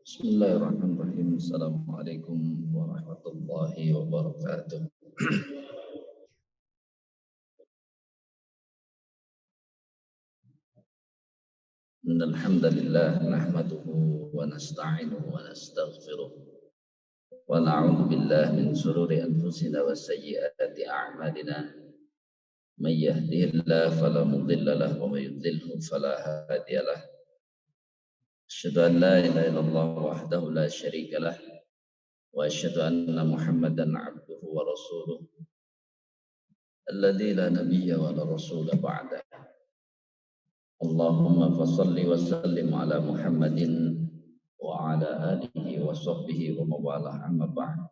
Bismillahirrahmanirrahim. Assalamualaikum warahmatullahi wabarakatuh. Innal hamdalillah nahmaduhu wa nasta'inuhu wa nastaghfiruh wa na'udzu billahi min shururi anfusina wa sayyiati a'malina. May yahdihillahu fala mudilla lahu wa may yudlilhu fala hadiya lahu. Asyhadu an la ilaha illallah wahdahu la syarika lah wa asyhadu anna Muhammadan 'abduhu wa rasuluh alladzi la nabiyya wa la rasula ba'da. Allahumma fasalli wa sallim ala Muhammadin wa ala alihi wa sahbihi wa mawalah amma ba'd.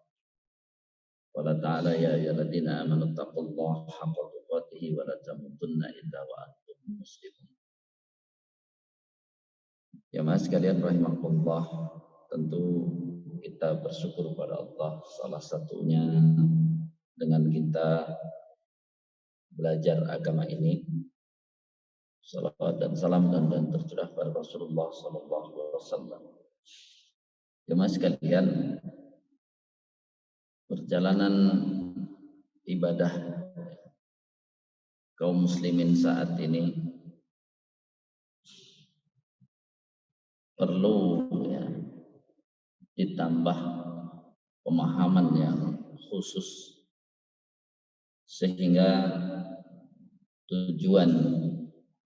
Qala ta'ala ya ayyuhalladzina amanu taqullaha haqqa tuqatih wa la tamutunna illa wa antum muslimun. Ya mas sekalian rahimakumullah, tentu kita bersyukur kepada Allah, salah satunya dengan kita belajar agama ini. Salawat dan salam dan tercurah pada Rasulullah sallallahu alaihi wasallam. Jemaah sekalian, perjalanan ibadah kaum muslimin saat ini perlu ditambah pemahaman yang khusus sehingga tujuan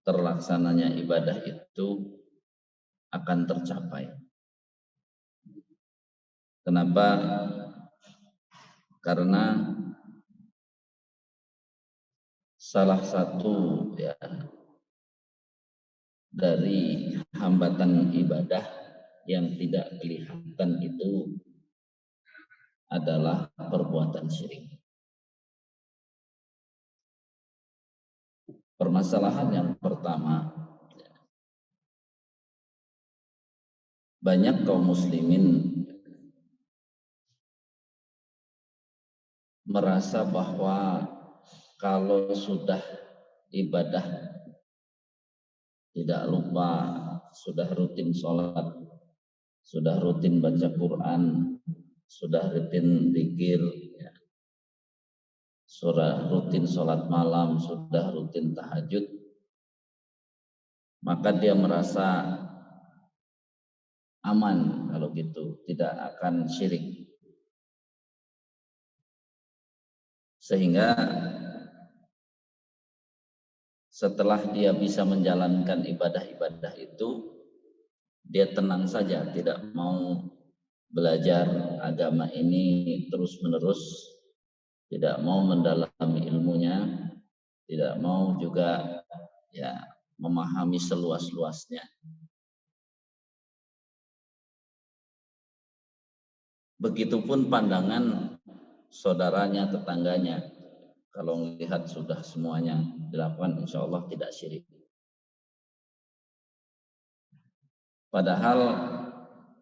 terlaksananya ibadah itu akan tercapai. Kenapa? Karena salah satu dari hambatan ibadah yang tidak kelihatan itu adalah perbuatan syirik. Permasalahan yang pertama, banyak kaum muslimin merasa bahwa kalau sudah ibadah, tidak lupa sudah rutin sholat, sudah rutin baca Quran, sudah rutin zikir, sudah rutin sholat malam, sudah rutin tahajud, maka dia merasa aman kalau gitu, tidak akan syirik. Sehingga setelah dia bisa menjalankan ibadah-ibadah itu, dia tenang saja, tidak mau belajar agama ini terus-menerus, tidak mau mendalami ilmunya, tidak mau juga memahami seluas-luasnya. Begitupun pandangan saudaranya, tetangganya. Kalau melihat sudah semuanya dilakukan, insya Allah tidak syirik. Padahal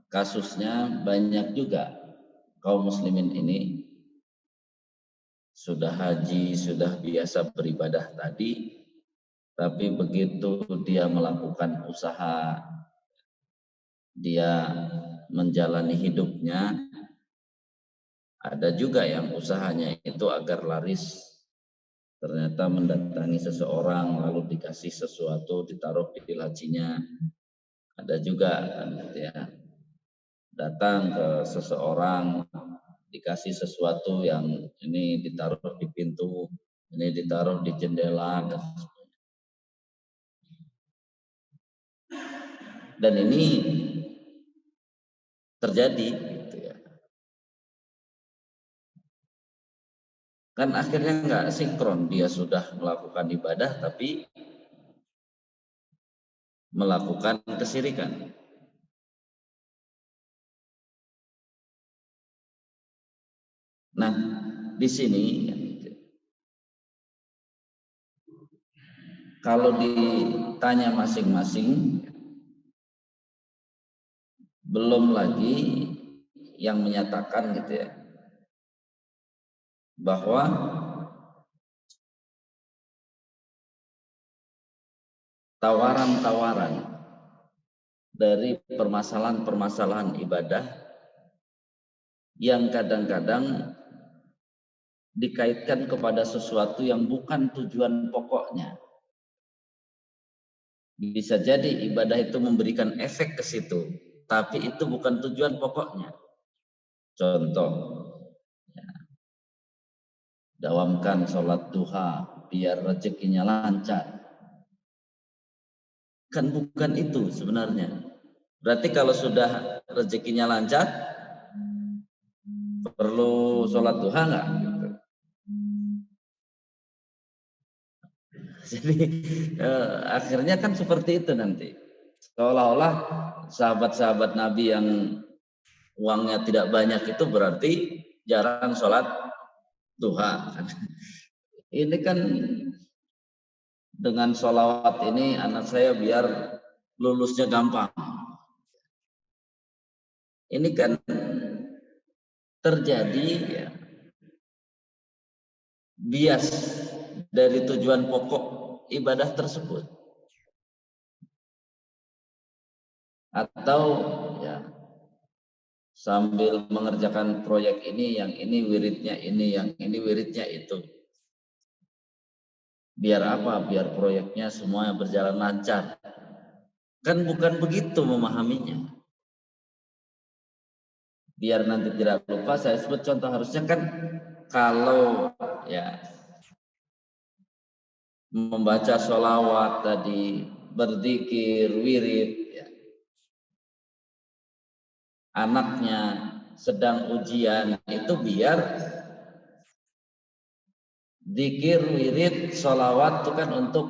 kasusnya banyak juga kaum muslimin ini sudah haji, sudah biasa beribadah tadi, tapi begitu dia melakukan usaha, dia menjalani hidupnya, ada juga yang usahanya itu agar laris, ternyata mendatangi seseorang lalu dikasih sesuatu, ditaruh di lacinya. Ada juga datang ke seseorang, dikasih sesuatu yang ini ditaruh di pintu, ini ditaruh di jendela, dan ini terjadi. Kan akhirnya nggak sinkron, dia sudah melakukan ibadah tapi melakukan kesyirikan. Nah, di sini kalau ditanya masing-masing, belum lagi yang menyatakan bahwa tawaran-tawaran dari permasalahan-permasalahan ibadah yang kadang-kadang dikaitkan kepada sesuatu yang bukan tujuan pokoknya. Bisa jadi ibadah itu memberikan efek ke situ, tapi itu bukan tujuan pokoknya. Contoh, ya, dawamkan sholat duha biar rezekinya lancar. Kan bukan itu sebenarnya. Berarti kalau sudah rezekinya lancar, perlu sholat duha nggak? Gitu. Jadi akhirnya kan seperti itu nanti. Seolah-olah sahabat-sahabat Nabi yang uangnya tidak banyak itu berarti jarang sholat duha. Ini kan dengan sholawat ini anak saya biar lulusnya gampang. Ini kan terjadi ya, bias dari tujuan pokok ibadah tersebut. Atau ya sambil mengerjakan proyek ini, yang ini wiridnya ini, yang ini wiridnya itu. Biar apa? Biar proyeknya semua berjalan lancar. Kan bukan begitu memahaminya. Biar nanti tidak lupa, saya sebut contoh, harusnya kan kalau ya membaca sholawat tadi, berzikir, wirid, ya, anaknya sedang ujian, itu biar zikir, wirid, sholawat itu kan untuk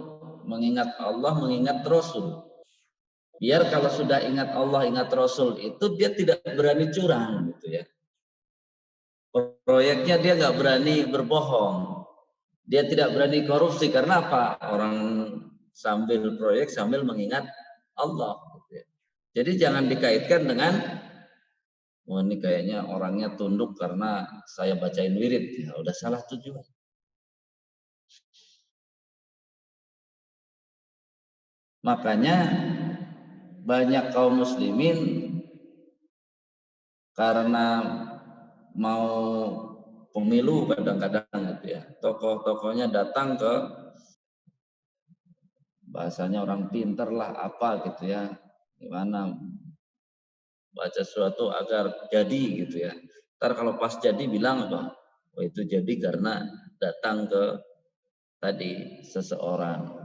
mengingat Allah, mengingat Rasul. Biar kalau sudah ingat Allah, ingat Rasul itu dia tidak berani curang gitu ya. Proyeknya dia nggak berani berbohong. Dia tidak berani korupsi karena apa? Orang sambil proyek sambil mengingat Allah. Gitu ya. Jadi jangan dikaitkan dengan oh ini kayaknya orangnya tunduk karena saya bacain wirid. Ya udah salah tujuan. Makanya banyak kaum muslimin karena mau pemilu kadang-kadang gitu ya, tokoh-tokohnya datang ke, bahasanya orang pinter lah apa gitu ya, gimana baca sesuatu agar jadi gitu ya. Ntar kalau pas jadi bilang apa? Oh itu jadi karena datang ke tadi seseorang.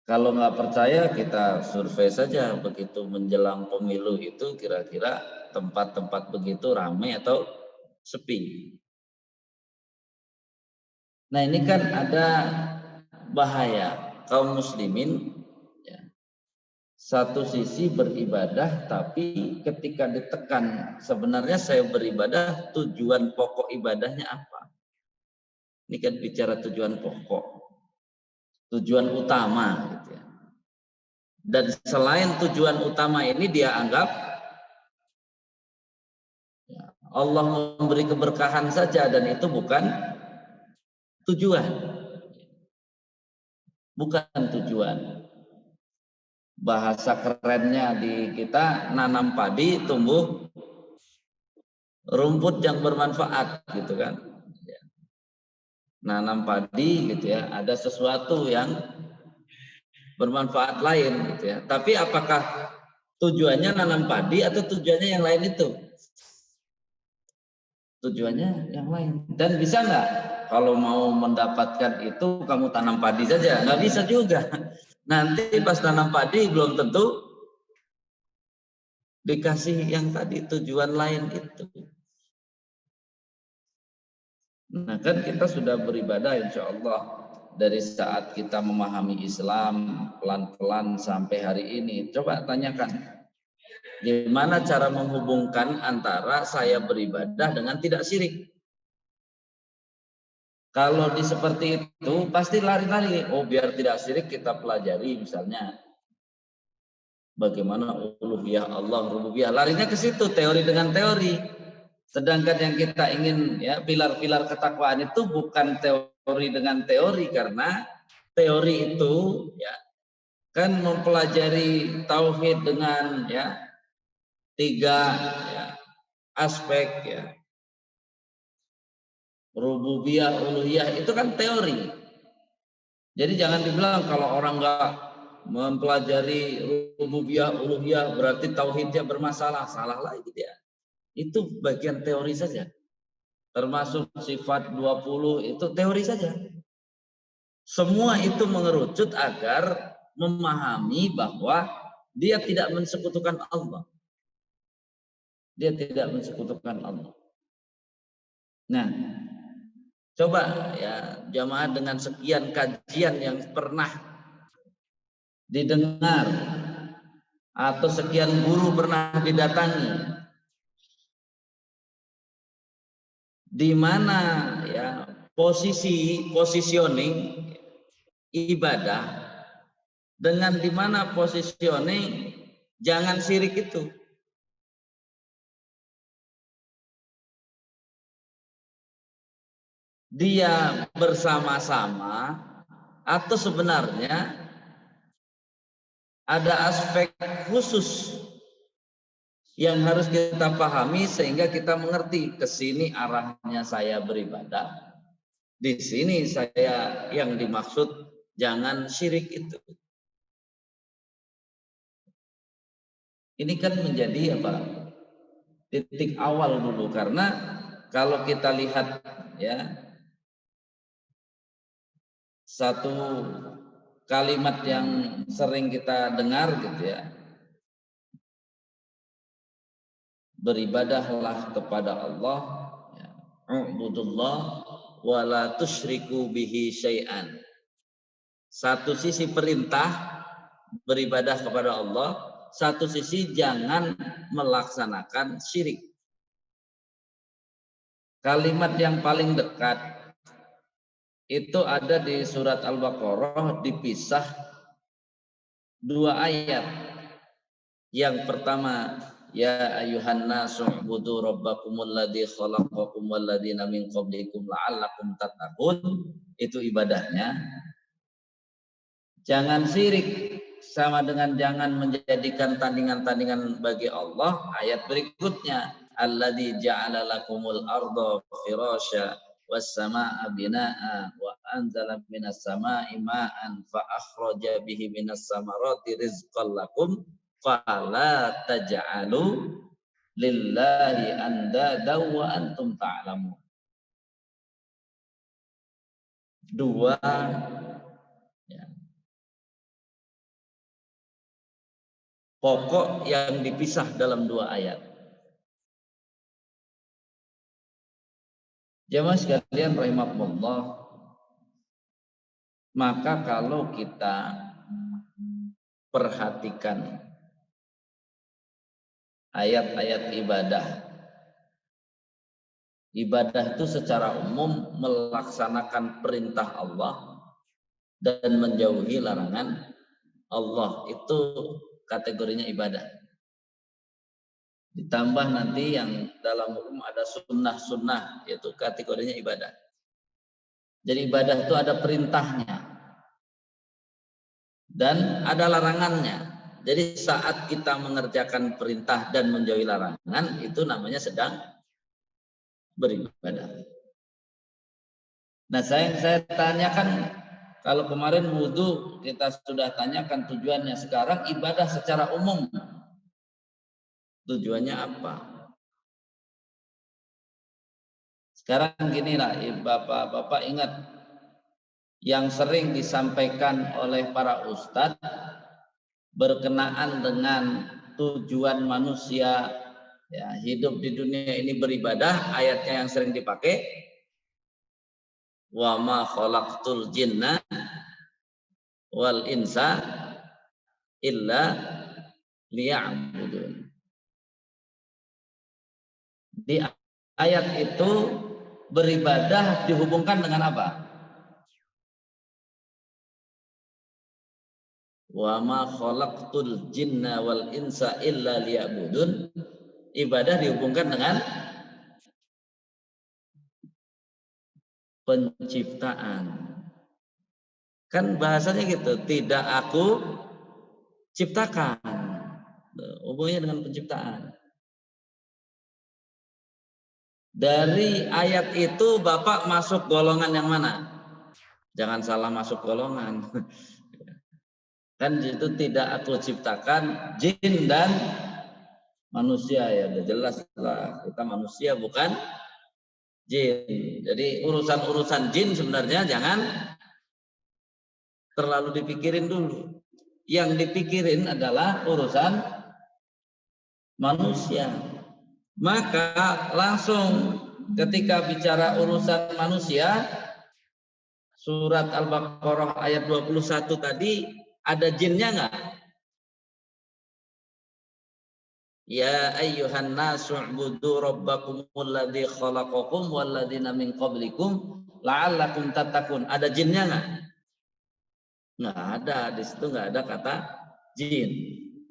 Kalau nggak percaya kita survei saja begitu menjelang pemilu itu kira-kira tempat-tempat begitu ramai atau sepi. Nah ini kan ada bahaya kaum muslimin ya, satu sisi beribadah tapi ketika ditekan sebenarnya saya beribadah tujuan pokok ibadahnya apa? Ini kan bicara tujuan pokok, tujuan utama gitu ya. Dan selain tujuan utama ini dia anggap ya, Allah memberi keberkahan saja dan itu bukan tujuan. Bukan tujuan. Bahasa kerennya di kita nanam padi tumbuh rumput yang bermanfaat gitu kan. Nanam padi gitu ya, ada sesuatu yang bermanfaat lain gitu ya. Tapi apakah tujuannya nanam padi atau tujuannya yang lain itu? Tujuannya yang lain. Dan bisa nggak kalau mau mendapatkan itu kamu tanam padi saja? Nggak bisa juga. Nanti pas tanam padi belum tentu dikasih yang tadi tujuan lain itu. Nah kan kita sudah beribadah insya Allah dari saat kita memahami Islam pelan-pelan sampai hari ini. Coba tanyakan, gimana cara menghubungkan antara saya beribadah dengan tidak syirik? Kalau di seperti itu pasti lari-lari. Oh biar tidak syirik kita pelajari misalnya bagaimana uluhiyah Allah, rububiyah. Larinya ke situ teori dengan teori. Sedangkan yang kita ingin ya pilar-pilar ketakwaan itu bukan teori dengan teori karena teori itu ya kan mempelajari tauhid dengan ya tiga ya, aspek ya, rububiyah, uluhiyah, itu kan teori. Jadi jangan dibilang kalau orang nggak mempelajari rububiyah, uluhiyah berarti tauhidnya bermasalah. Salah lagi dia. Itu bagian teori saja. Termasuk sifat 20 itu teori saja. Semua itu mengerucut agar memahami bahwa dia tidak mensekutukan Allah. Dia tidak mensekutukan Allah. Nah, coba ya jamaah dengan sekian kajian yang pernah didengar atau sekian guru pernah didatangi, di mana ya positioning ibadah dengan di mana positioning jangan syirik itu. Dia bersama-sama atau sebenarnya ada aspek khusus yang harus kita pahami sehingga kita mengerti ke sini arahnya saya beribadah. Di sini saya yang dimaksud jangan syirik itu. Ini kan menjadi apa? Titik awal dulu, karena kalau kita lihat ya satu kalimat yang sering kita dengar gitu ya, beribadahlah kepada Allah ya, ubudullah wa la tusyriku bihi syai'an. Satu sisi perintah beribadah kepada Allah, satu sisi jangan melaksanakan syirik. Kalimat yang paling dekat itu ada di surat Al-Baqarah, dipisah dua ayat. Yang pertama, ya ayuhan nasu ubudu rabbakumul ladzi khalaqakum wal ladzina min qablikum la'allakum tattaqun. Itu ibadahnya. Jangan syirik, sama dengan jangan menjadikan tandingan-tandingan bagi Allah. Ayat berikutnya, alladzi ja'ala lakumul arda firasya was samaa'a binaa'a wa anzala minas samaa'i ma'an fa akhraja bihi minas samarati rizqan lakum fala taj'alu lillahi andada wa antum ta'lamun. Dua ya, pokok yang dipisah dalam dua ayat. Jamaah sekalian rahimakumullah, maka kalau kita perhatikan ayat-ayat ibadah, ibadah itu secara umum melaksanakan perintah Allah dan menjauhi larangan Allah, itu kategorinya ibadah. Ditambah nanti yang dalam hukum ada sunnah-sunnah, yaitu kategorinya ibadah. Jadi ibadah itu ada perintahnya dan ada larangannya. Jadi saat kita mengerjakan perintah dan menjauhi larangan, itu namanya sedang beribadah. Nah, saya tanyakan, kalau kemarin wudhu kita sudah tanyakan tujuannya, sekarang ibadah secara umum tujuannya apa? Sekarang ginilah, bapak-bapak ingat yang sering disampaikan oleh para ustadz berkenaan dengan tujuan manusia ya hidup di dunia ini beribadah. Ayatnya yang sering dipakai, wa ma khalaqtul jinna wal insa illa liya'budun. Di ayat itu beribadah dihubungkan dengan apa? Wa ma khalaqtul jinna wal insa illa liya'budun. Ibadah dihubungkan dengan penciptaan. Kan bahasanya gitu, tidak aku ciptakan. Hubungannya dengan penciptaan. Dari ayat itu Bapak masuk golongan yang mana? Jangan salah masuk golongan. Kan itu tidak aku ciptakan jin dan manusia, ya udah jelas lah, kita manusia bukan jin. Jadi urusan-urusan jin sebenarnya jangan terlalu dipikirin dulu. Yang dipikirin adalah urusan manusia. Maka langsung ketika bicara urusan manusia, surat Al-Baqarah ayat 21 tadi ada jinnya enggak? Ya ayyuhan nasu ubudu rabbakumul ladzi khalaqakum wal ladzina min qablikum la'allakum tattaqun. Ada jinnya enggak? Enggak ada, di situ enggak ada kata jin.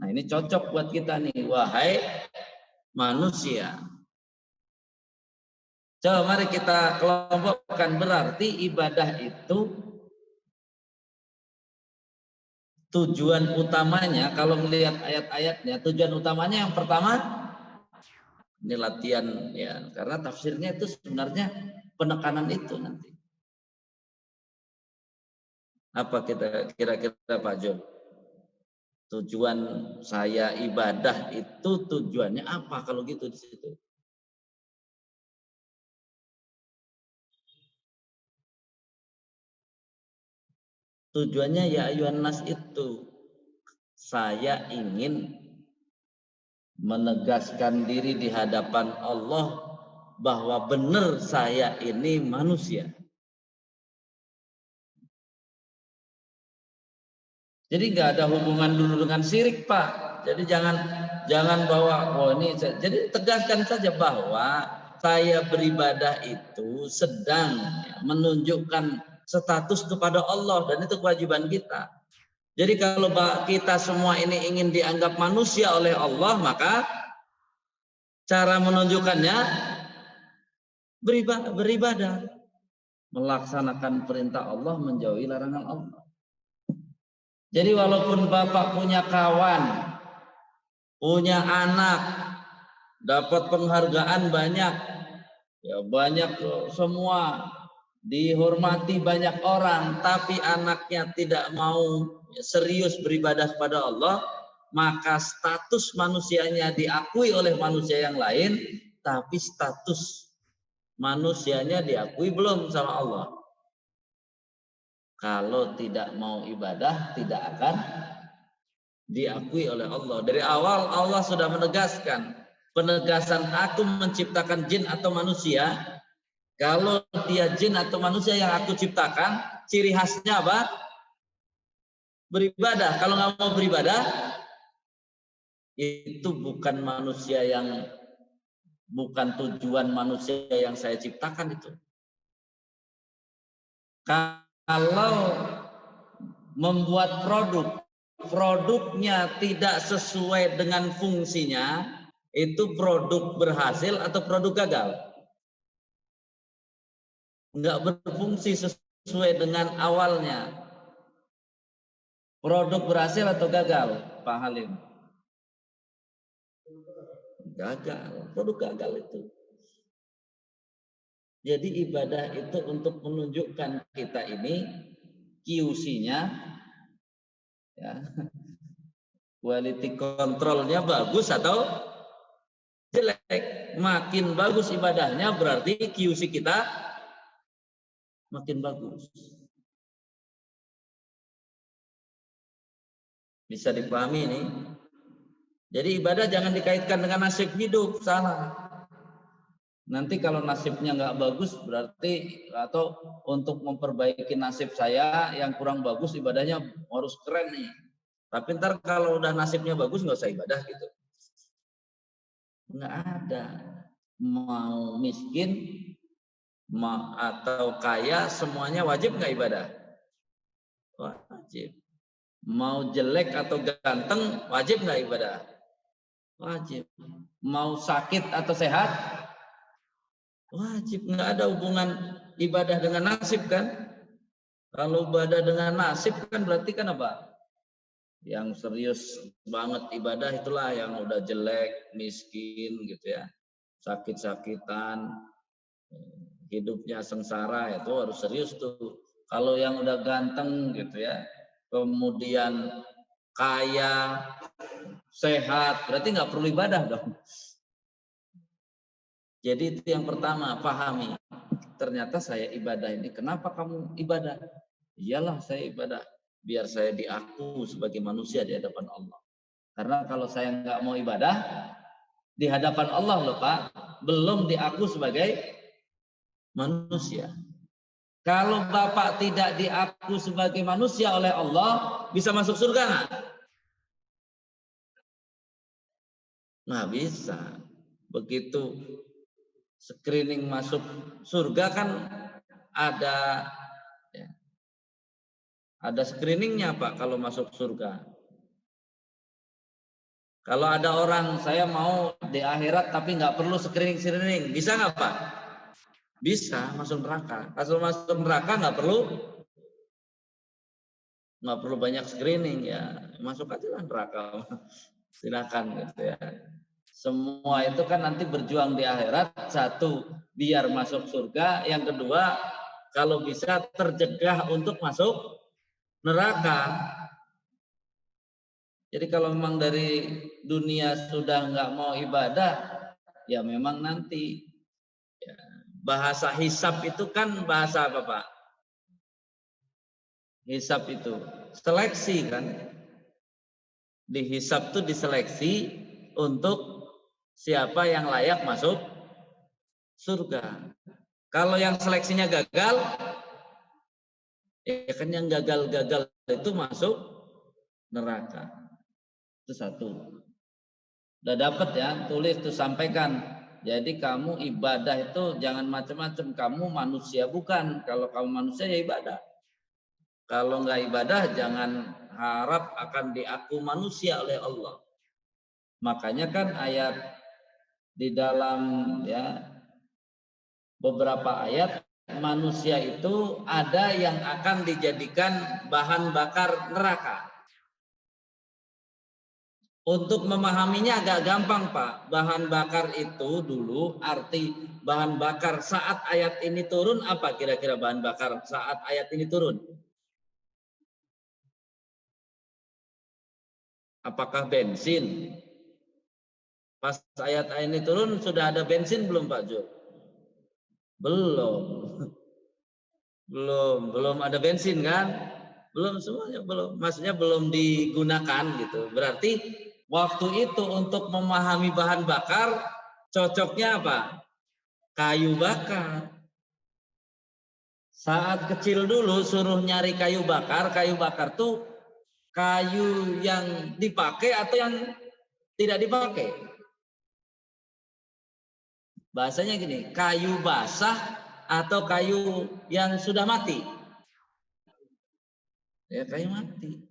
Nah, ini cocok buat kita nih, wahai manusia. Coba mari kita kelompokkan, berarti ibadah itu tujuan utamanya, kalau melihat ayat-ayatnya, tujuan utamanya yang pertama ini latihan ya, karena tafsirnya itu sebenarnya penekanan itu nanti. Apa kita kira-kira Pak Jo? Tujuan saya ibadah itu tujuannya apa kalau gitu di situ? Tujuannya ya ayuhan nas itu saya ingin menegaskan diri di hadapan Allah bahwa benar saya ini manusia. Jadi nggak ada hubungan dulu dengan syirik, Pak. Jadi jangan bawa ini. Jadi tegaskan saja bahwa saya beribadah itu sedang menunjukkan status kepada Allah, dan itu kewajiban kita. Jadi kalau kita semua ini ingin dianggap manusia oleh Allah, maka cara menunjukkannya beribadah, melaksanakan perintah Allah, menjauhi larangan Allah. Jadi walaupun Bapak punya kawan, punya anak, dapat penghargaan banyak, ya banyak semua, dihormati banyak orang, tapi anaknya tidak mau serius beribadah kepada Allah, maka status manusianya diakui oleh manusia yang lain, tapi status manusianya diakui belum sama Allah. Kalau tidak mau ibadah, tidak akan diakui oleh Allah. Dari awal Allah sudah menegaskan, penegasan aku menciptakan jin atau manusia. Kalau dia jin atau manusia yang aku ciptakan, ciri khasnya apa? Beribadah. Kalau nggak mau beribadah, itu bukan manusia yang, bukan tujuan manusia yang saya ciptakan itu. Kalau membuat produknya tidak sesuai dengan fungsinya, itu produk berhasil atau produk gagal? Enggak berfungsi sesuai dengan awalnya. Produk berhasil atau gagal, Pak Halim? Gagal, produk gagal itu. Jadi ibadah itu untuk menunjukkan kita ini QC-nya, ya, quality control-nya bagus atau jelek. Makin bagus ibadahnya berarti QC kita makin bagus. Bisa dipahami ini. Jadi ibadah jangan dikaitkan dengan nasib hidup, salah. Nanti kalau nasibnya nggak bagus berarti, atau untuk memperbaiki nasib saya yang kurang bagus, ibadahnya harus keren nih. Tapi ntar kalau udah nasibnya bagus nggak usah ibadah gitu. Nggak ada. Mau miskin atau kaya semuanya wajib nggak ibadah? Wajib. Mau jelek atau ganteng wajib nggak ibadah? Wajib. Mau sakit atau sehat wajib. Nggak ada hubungan ibadah dengan nasib kan? Kalau ibadah dengan nasib kan berarti kan apa? Yang serius banget ibadah itulah yang udah jelek, miskin gitu ya, sakit-sakitan, hidupnya sengsara, itu harus serius tuh. Kalau yang udah ganteng gitu ya, kemudian kaya, sehat, berarti nggak perlu ibadah dong. Jadi itu yang pertama, pahami. Ternyata saya ibadah ini. Kenapa kamu ibadah? Iyalah saya ibadah. Biar saya diaku sebagai manusia di hadapan Allah. Karena kalau saya nggak mau ibadah, di hadapan Allah loh Pak, belum diaku sebagai manusia. Kalau Bapak tidak diaku sebagai manusia oleh Allah, bisa masuk surga nggak? Nggak bisa. Begitu screening masuk surga kan ada ya, ada screeningnya Pak kalau masuk surga. Kalau ada orang saya mau di akhirat tapi nggak perlu screening, bisa nggak Pak? Bisa masuk neraka. Kalau masuk neraka nggak perlu banyak screening ya, masuk aja lah neraka. Silakan gitu ya. Semua itu kan nanti berjuang di akhirat, satu biar masuk surga, yang kedua kalau bisa tercegah untuk masuk neraka. Jadi kalau memang dari dunia sudah nggak mau ibadah, ya memang nanti ya, bahasa hisab itu kan bahasa apa Pak? Hisab itu seleksi kan? Dihisab itu diseleksi untuk siapa yang layak masuk surga. Kalau yang seleksinya gagal, ya kan yang gagal-gagal itu masuk neraka. Itu satu. Udah dapat ya, tulis tuh sampaikan. Jadi kamu ibadah itu jangan macam-macam. Kamu manusia bukan. Kalau kamu manusia ya ibadah. Kalau nggak ibadah jangan harap akan diaku manusia oleh Allah. Makanya kan ayat di dalam ya beberapa ayat manusia itu ada yang akan dijadikan bahan bakar neraka. Untuk memahaminya agak gampang Pak. Bahan bakar itu dulu arti bahan bakar saat ayat ini turun apa kira-kira bahan bakar saat ayat ini turun? Apakah bensin? Pas ayat ini turun sudah ada bensin belum Pak Jo? Belum. Belum ada bensin kan? Belum semuanya belum. Maksudnya belum digunakan gitu. Berarti waktu itu untuk memahami bahan bakar cocoknya apa? Kayu bakar. Saat kecil dulu suruh nyari kayu bakar tuh kayu yang dipakai atau yang tidak dipakai. Bahasanya gini, kayu basah atau kayu yang sudah mati. Ya kayu mati.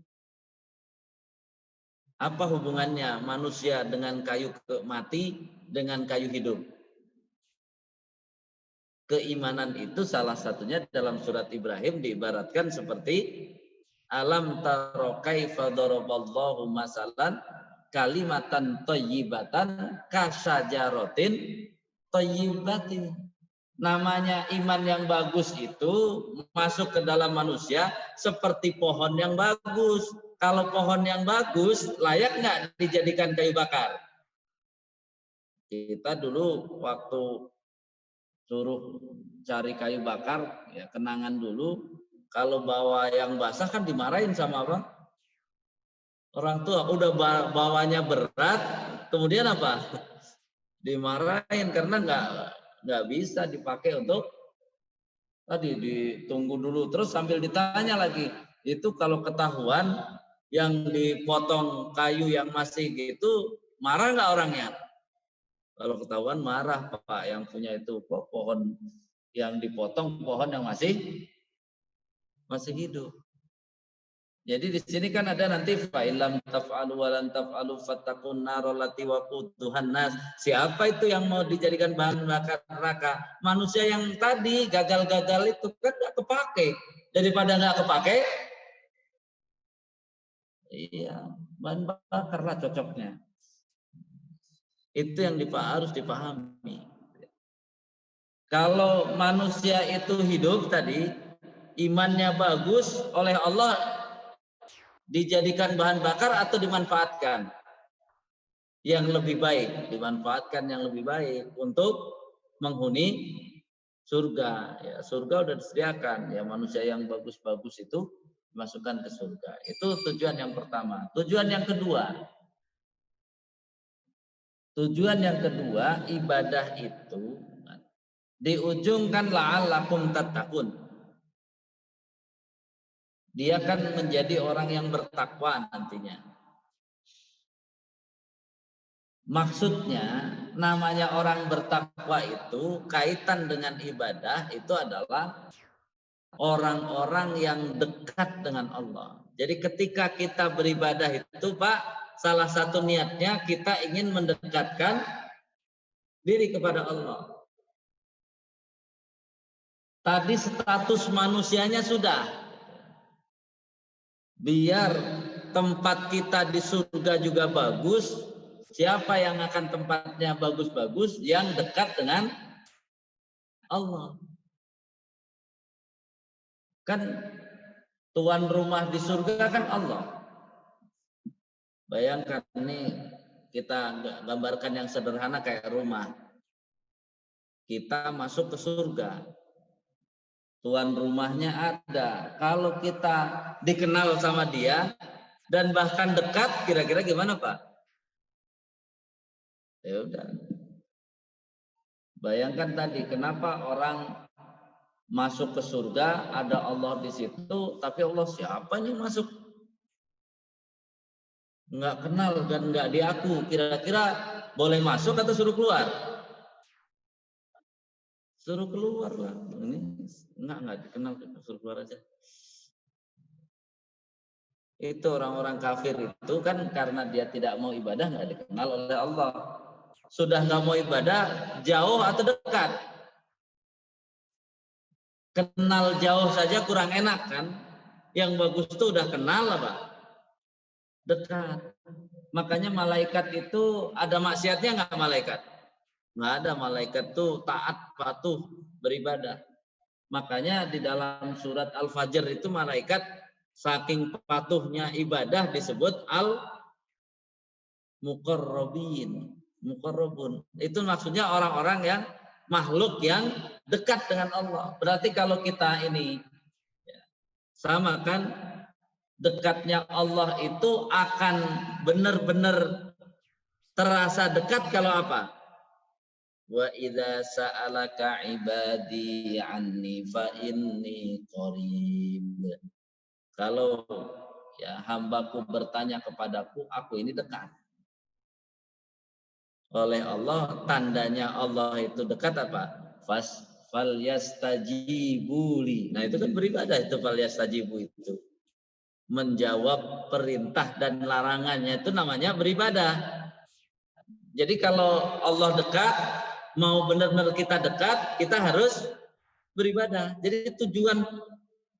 Apa hubungannya manusia dengan kayu mati dengan kayu hidup? Keimanan itu salah satunya dalam surat Ibrahim diibaratkan seperti alam taro kaifa daraballahu masalan kalimatan thayyibatan kasajaratin thayyibatin. Namanya iman yang bagus itu masuk ke dalam manusia seperti pohon yang bagus. Kalau pohon yang bagus layak nggak dijadikan kayu bakar? Kita dulu waktu suruh cari kayu bakar, ya kenangan dulu. Kalau bawa yang basah kan dimarahin sama apa? Orang tua udah bawanya berat, kemudian apa? Dimarahin karena nggak bisa dipakai untuk tadi ditunggu dulu terus sambil ditanya lagi itu kalau ketahuan yang dipotong kayu yang masih gitu marah nggak orangnya? Kalau ketahuan marah Pak yang punya itu kok pohon yang dipotong pohon yang masih hidup. Jadi di sini kan ada nanti fa'ilam taf'alu wa lan taf'alu fattaqun narol lati waquduhan nas. Siapa itu yang mau dijadikan bahan bakar neraka? Manusia yang tadi gagal-gagal itu kan enggak kepake. Daripada enggak kepake, Iya, bahan bakar lah cocoknya. Itu yang harus dipahami. Kalau manusia itu hidup tadi, imannya bagus, oleh Allah dijadikan bahan bakar atau dimanfaatkan yang lebih baik, dimanfaatkan yang lebih baik untuk menghuni surga. Ya, surga udah disediakan, ya manusia yang bagus-bagus itu dimasukkan ke surga. Itu tujuan yang pertama. Tujuan yang kedua, ibadah itu di ujung kan la'allakum tattaqun. Dia kan menjadi orang yang bertakwa nantinya. Maksudnya namanya orang bertakwa itu kaitan dengan ibadah itu adalah orang-orang yang dekat dengan Allah. Jadi ketika kita beribadah itu Pak, salah satu niatnya kita ingin mendekatkan diri kepada Allah. Tadi status manusianya sudah. Biar tempat kita di surga juga bagus. Siapa yang akan tempatnya bagus-bagus? Yang dekat dengan Allah. Kan tuan rumah di surga kan Allah. Bayangkan ini kita gambarkan yang sederhana kayak rumah. Kita masuk ke surga. Tuan rumahnya ada. Kalau kita dikenal sama dia dan bahkan dekat, kira-kira gimana Pak? Ya udah. Bayangkan tadi kenapa orang masuk ke surga ada Allah di situ, tapi Allah siapa nih masuk? Nggak kenal dan nggak diaku. Kira-kira boleh masuk atau suruh keluar? Suruh keluar lah. Ini nggak dikenal, suruh keluar aja. Itu orang-orang kafir itu kan karena dia tidak mau ibadah nggak dikenal oleh Allah. Sudah nggak mau ibadah, jauh atau dekat? Kenal jauh saja kurang enak kan? Yang bagus itu udah kenal apa? Dekat. Makanya malaikat itu ada maksiatnya nggak malaikat? Nggak ada, malaikat tuh taat, patuh, beribadah. Makanya di dalam surat Al-Fajr itu malaikat saking patuhnya ibadah disebut al-muqarrabin, muqarrabun. Itu maksudnya orang-orang yang makhluk yang dekat dengan Allah. Berarti kalau kita ini sama kan, dekatnya Allah itu akan benar-benar terasa dekat kalau apa? Wa idza sa'alaka ibadi anni fa inni qarib. Kalau ya hambaku bertanya kepadaku, aku ini dekat. Oleh Allah, tandanya Allah itu dekat apa? Falyastajibuli. Nah, itu kan beribadah itu falyastajibu itu. Menjawab perintah dan larangannya itu namanya beribadah. Jadi kalau Allah dekat, mau benar-benar kita dekat, kita harus beribadah. Jadi tujuan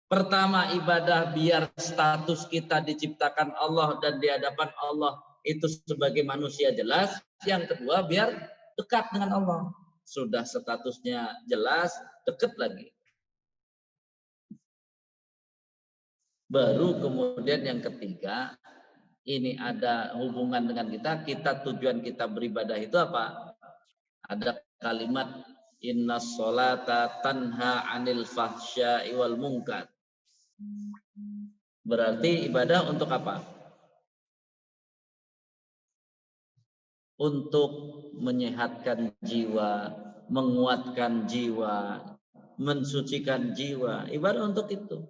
pertama ibadah biar status kita diciptakan Allah dan di hadapan Allah itu sebagai manusia jelas. Yang kedua biar dekat dengan Allah. Sudah statusnya jelas, dekat lagi. Baru kemudian yang ketiga, ini ada hubungan dengan kita tujuan kita beribadah itu apa? Ada kalimat inna sholata tanha anil fahsya'i wal munkar. Berarti ibadah untuk apa? Untuk menyehatkan jiwa, menguatkan jiwa, mensucikan jiwa. Ibadah untuk itu.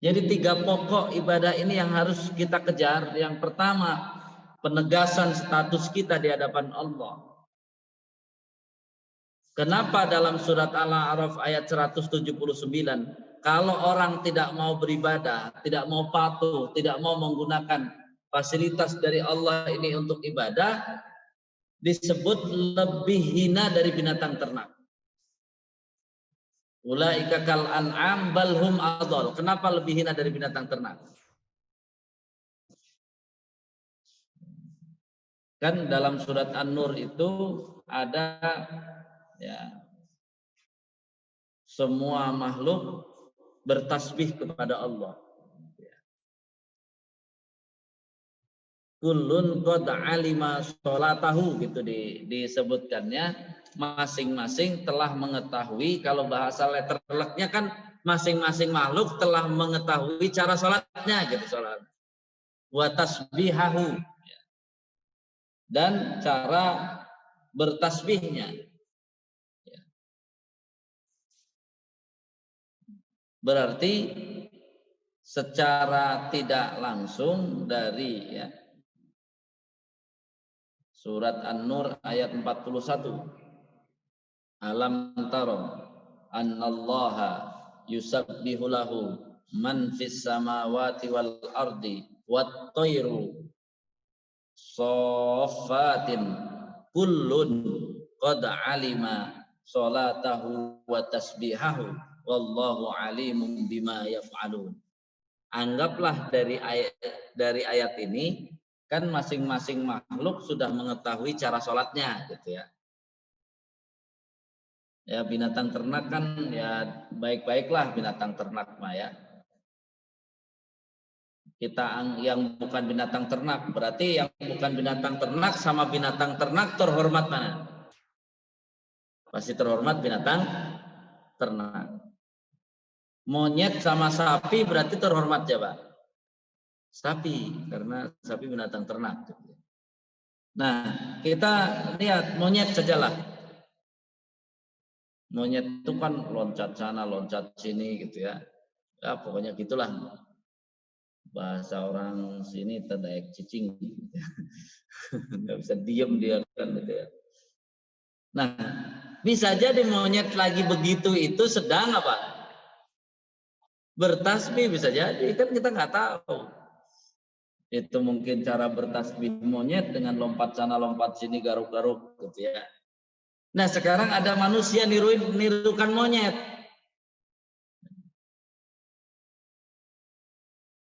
Jadi 3 pokok ibadah ini yang harus kita kejar. Yang pertama, penegasan status kita di hadapan Allah. Kenapa dalam surat Al-A'raf ayat 179, kalau orang tidak mau beribadah, tidak mau patuh, tidak mau menggunakan fasilitas dari Allah ini untuk ibadah, disebut lebih hina dari binatang ternak. Ulaika kal an'am bal hum adall. Kenapa lebih hina dari binatang ternak? Kan dalam surat An-Nur itu ada ya semua makhluk bertasbih kepada Allah. Kullun qad alima sholatahu gitu disebutkannya, masing-masing telah mengetahui. Kalau bahasa letterleknya kan masing-masing makhluk telah mengetahui cara sholatnya gitu, sholat wa tasbihahu dan cara bertasbihnya. Berarti secara tidak langsung dari ya surat An-Nur ayat 41. Alam taro annallaha yusabbihu lahu man fis samawati wal ardi wat tayru saffatin kullun qad alima salatahu wa tasbihahu wallahu alimun bima yaf'alun. Anggaplah dari ayat ini kan masing-masing makhluk sudah mengetahui cara sholatnya gitu ya. Ya binatang ternak kan ya baik-baiklah binatang ternak mah ya. Kita yang bukan binatang ternak, berarti yang bukan binatang ternak sama binatang ternak terhormat mana? Pasti terhormat binatang ternak. Monyet sama sapi berarti terhormat ya Pak? Sapi, karena sapi binatang ternak. Nah, kita lihat monyet sajalah. Monyet itu kan loncat sana, loncat sini gitu ya. Ya pokoknya gitulah. Bahasa orang sini terdayak cicing. Nggak bisa diem dia kan gitu ya. Nah, bisa jadi monyet lagi begitu itu sedang apa? Bertasbih bisa jadi, kan kita nggak tahu. Itu mungkin cara bertasbih monyet dengan lompat sana lompat sini garuk-garuk gitu ya. Nah sekarang ada manusia nirukan monyet.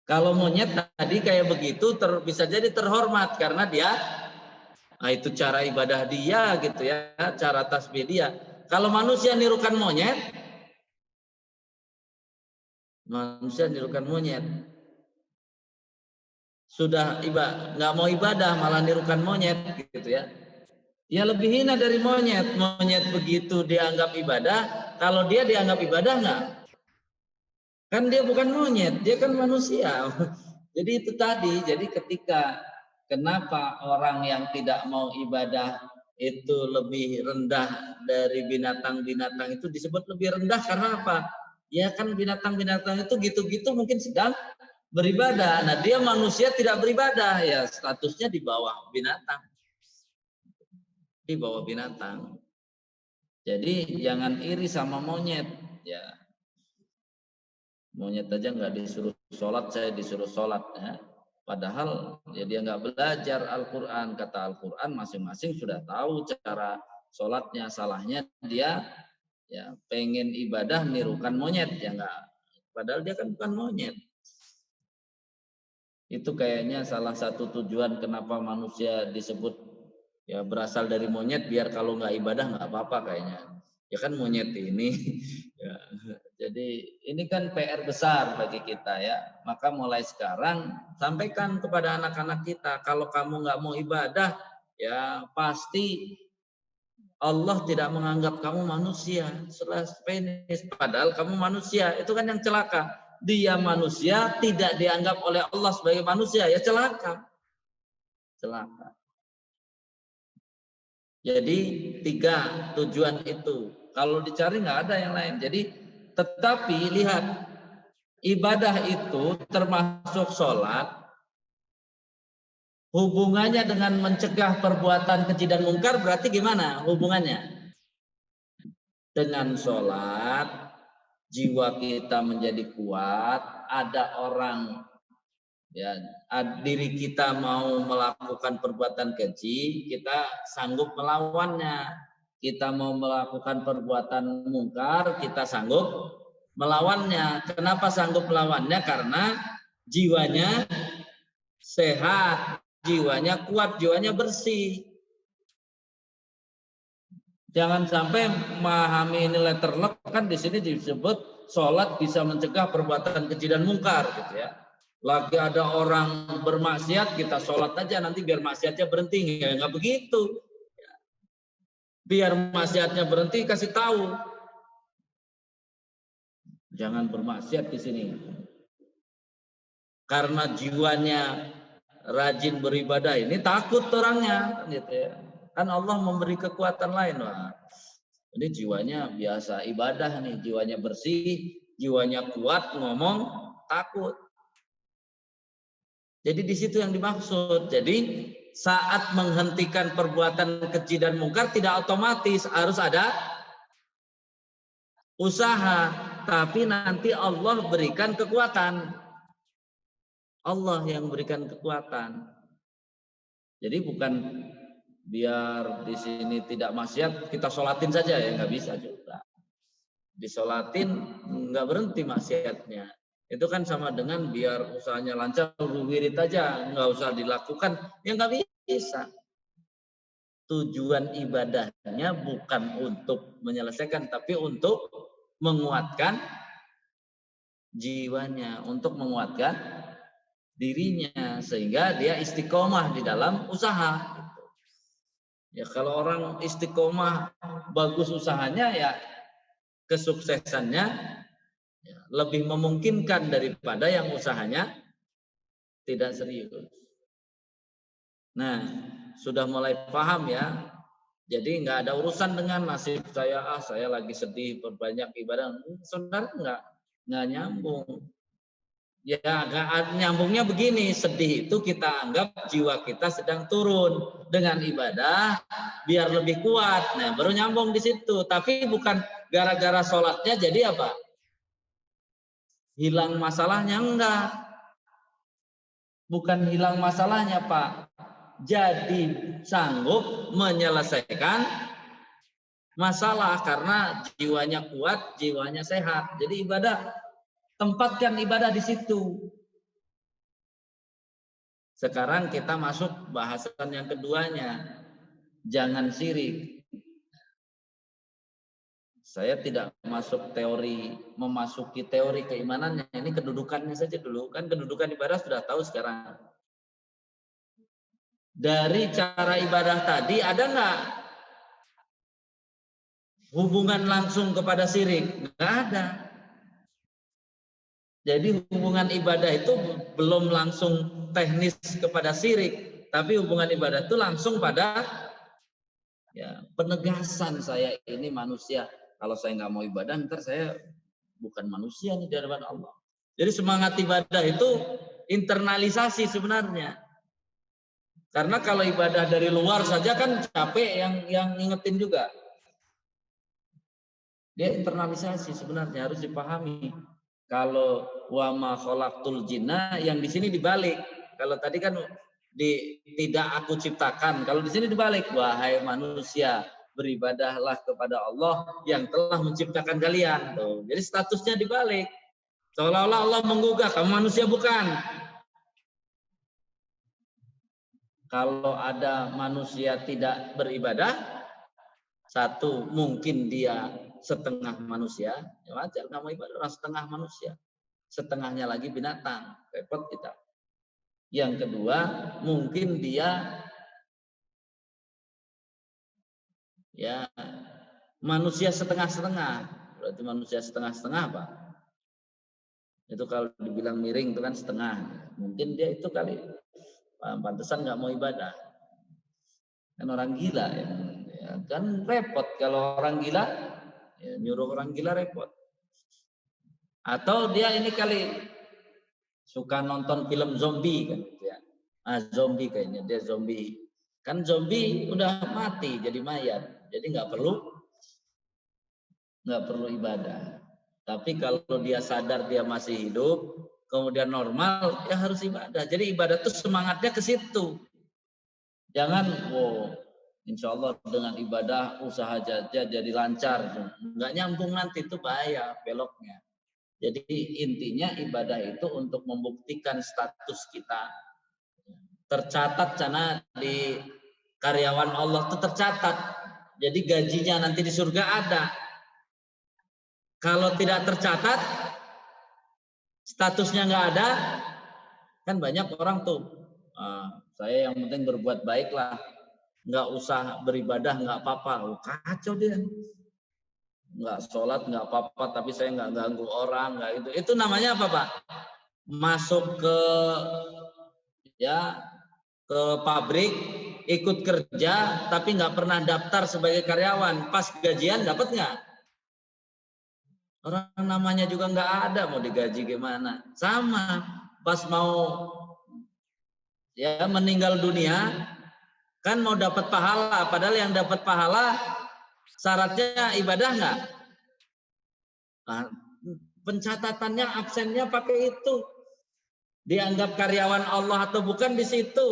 Kalau monyet tadi kayak begitu bisa jadi terhormat karena dia itu cara ibadah dia gitu ya, cara tasbih dia. Kalau manusia nirukan monyet, sudah nggak mau ibadah malah nirukan monyet gitu ya. Ya lebih hina dari monyet. Monyet begitu dianggap ibadah, kalau dia dianggap ibadah nggak? Kan dia bukan monyet, dia kan manusia. Jadi itu tadi, jadi ketika kenapa orang yang tidak mau ibadah itu lebih rendah dari binatang-binatang itu disebut lebih rendah karena apa? Ya kan binatang-binatang itu gitu-gitu mungkin sedang beribadah. Nah dia manusia tidak beribadah, ya statusnya di bawah binatang. Di bawah binatang. Jadi jangan iri sama monyet, ya. Monyet aja nggak disuruh sholat, saya disuruh sholat ya. Padahal ya dia nggak belajar Al-Quran. Kata Al-Quran masing-masing sudah tahu cara sholatnya. Salahnya dia ya pengen ibadah nirukan monyet ya nggak. Padahal dia kan bukan monyet. Itu kayaknya salah satu tujuan kenapa manusia disebut ya berasal dari monyet, biar kalau nggak ibadah nggak apa-apa kayaknya. Ya kan monyet ini. Ya, jadi ini kan PR besar bagi kita ya. Maka mulai sekarang sampaikan kepada anak-anak kita, kalau kamu nggak mau ibadah, ya pasti Allah tidak menganggap kamu manusia. Padahal kamu manusia, itu kan yang celaka. Dia manusia tidak dianggap oleh Allah sebagai manusia, ya celaka. Celaka. Jadi 3 tujuan itu. Kalau dicari nggak ada yang lain. Jadi tetapi lihat, ibadah itu termasuk sholat. Hubungannya dengan mencegah perbuatan keji dan mungkar berarti gimana hubungannya? Dengan sholat, jiwa kita menjadi kuat. Ada orang ya diri kita mau melakukan perbuatan keji, kita sanggup melawannya. kita mau melakukan perbuatan mungkar, kita sanggup melawannya. Kenapa sanggup melawannya? Karena jiwanya sehat, jiwanya kuat, jiwanya bersih. Jangan sampai memahami nilai terlep, kan di sini disebut sholat bisa mencegah perbuatan keji dan mungkar, gitu ya. Lagi ada orang bermaksiat, kita sholat aja nanti biar maksiatnya berhenti. Ya, nggak begitu. Biar maksiatnya berhenti, kasih tahu. Jangan bermaksiat di sini. Karena jiwanya rajin beribadah ini takut orangnya, gitu ya. Kan Allah memberi kekuatan lain, Wah. Ini jiwanya biasa ibadah nih, jiwanya bersih, jiwanya kuat, ngomong takut. Jadi di situ yang dimaksud. Jadi saat menghentikan perbuatan keji dan mungkar tidak otomatis harus ada usaha, tapi nanti Allah berikan kekuatan. Allah yang berikan kekuatan. Jadi bukan biar di sini tidak maksiat kita sholatin saja ya, nggak bisa juga. Disolatin nggak berhenti maksiatnya. Itu kan sama dengan biar usahanya lancar, wirid aja nggak usah dilakukan, ya nggak bisa. Tujuan ibadahnya bukan untuk menyelesaikan, tapi untuk menguatkan jiwanya, untuk menguatkan dirinya sehingga dia istiqomah di dalam usaha. Ya kalau orang istiqomah bagus usahanya, ya kesuksesannya ya, lebih memungkinkan daripada yang usahanya tidak serius. Nah, sudah mulai paham ya. Jadi nggak ada urusan dengan nasib saya, saya lagi sedih perbanyak ibadah. Saudara nggak nyambung. Ya agak nyambungnya begini, sedih itu kita anggap jiwa kita sedang turun, dengan ibadah biar lebih kuat. Nah baru nyambung di situ. Tapi bukan gara-gara sholatnya jadi apa? Hilang masalahnya, enggak. Bukan hilang masalahnya Pak. Jadi sanggup menyelesaikan masalah karena jiwanya kuat, jiwanya sehat. Jadi ibadah, tempatkan ibadah di situ. Sekarang kita masuk bahasan yang keduanya. Jangan sirik. Saya tidak masuk teori, memasuki teori keimanannya. Ini kedudukannya saja dulu. Kan kedudukan ibadah sudah tahu sekarang. Dari cara ibadah tadi ada nggak hubungan langsung kepada sirik? Nggak ada. Jadi hubungan ibadah itu belum langsung teknis kepada sirik, tapi hubungan ibadah itu langsung pada ya, penegasan saya ini manusia. Kalau saya nggak mau ibadah, ntar saya bukan manusia nih di hadapan Allah. Jadi semangat ibadah itu internalisasi sebenarnya. Karena kalau ibadah dari luar saja kan capek yang ngingetin juga. Dia internalisasi sebenarnya, harus dipahami. Kalau wa ma khalaqtul jinna, yang di sini dibalik. Kalau tadi kan tidak aku ciptakan. Kalau di sini dibalik, wahai manusia, beribadahlah kepada Allah yang telah menciptakan kalian. Tuh. Jadi statusnya dibalik. Seolah-olah Allah menggugah, kamu manusia bukan. Kalau ada manusia tidak beribadah, satu mungkin dia setengah manusia, ya wajar nggak mau ibadah, orang setengah manusia, setengahnya lagi binatang, repot kita. Yang kedua, mungkin dia ya manusia setengah-setengah. Berarti manusia setengah-setengah apa? Itu kalau dibilang miring itu kan setengah. Mungkin dia itu kali pantesan nggak mau ibadah. Kan orang gila ya. Kan repot kalau orang gila. Ya, nyuruh orang gila repot. Atau dia ini kali suka nonton film zombie kan ya. Zombie kayaknya dia zombie. Kan zombie udah mati jadi mayat. Jadi nggak perlu ibadah. Tapi kalau dia sadar dia masih hidup, kemudian normal, ya harus ibadah. Jadi ibadah itu semangatnya ke situ. Jangan Insya Allah dengan ibadah usaha jajan jadi lancar. Nggak nyambung nanti itu bahaya beloknya. Jadi intinya ibadah itu untuk membuktikan status kita. Tercatat sana di karyawan Allah itu tercatat. Jadi gajinya nanti di surga ada. Kalau tidak tercatat, statusnya nggak ada, kan banyak orang tuh. Saya yang penting berbuat baik lah. Nggak usah beribadah, nggak apa-apa. Kacau dia. Nggak sholat, nggak apa-apa, tapi saya nggak ganggu orang, nggak itu. Itu namanya apa, Pak? Masuk ke pabrik, ikut kerja, tapi nggak pernah daftar sebagai karyawan. Pas gajian dapat nggak? Orang namanya juga nggak ada, mau digaji gimana? Sama, pas mau meninggal dunia, kan mau dapat pahala, padahal yang dapat pahala syaratnya ibadah nggak? Nah, pencatatannya absennya pakai itu. Dianggap karyawan Allah atau bukan di situ.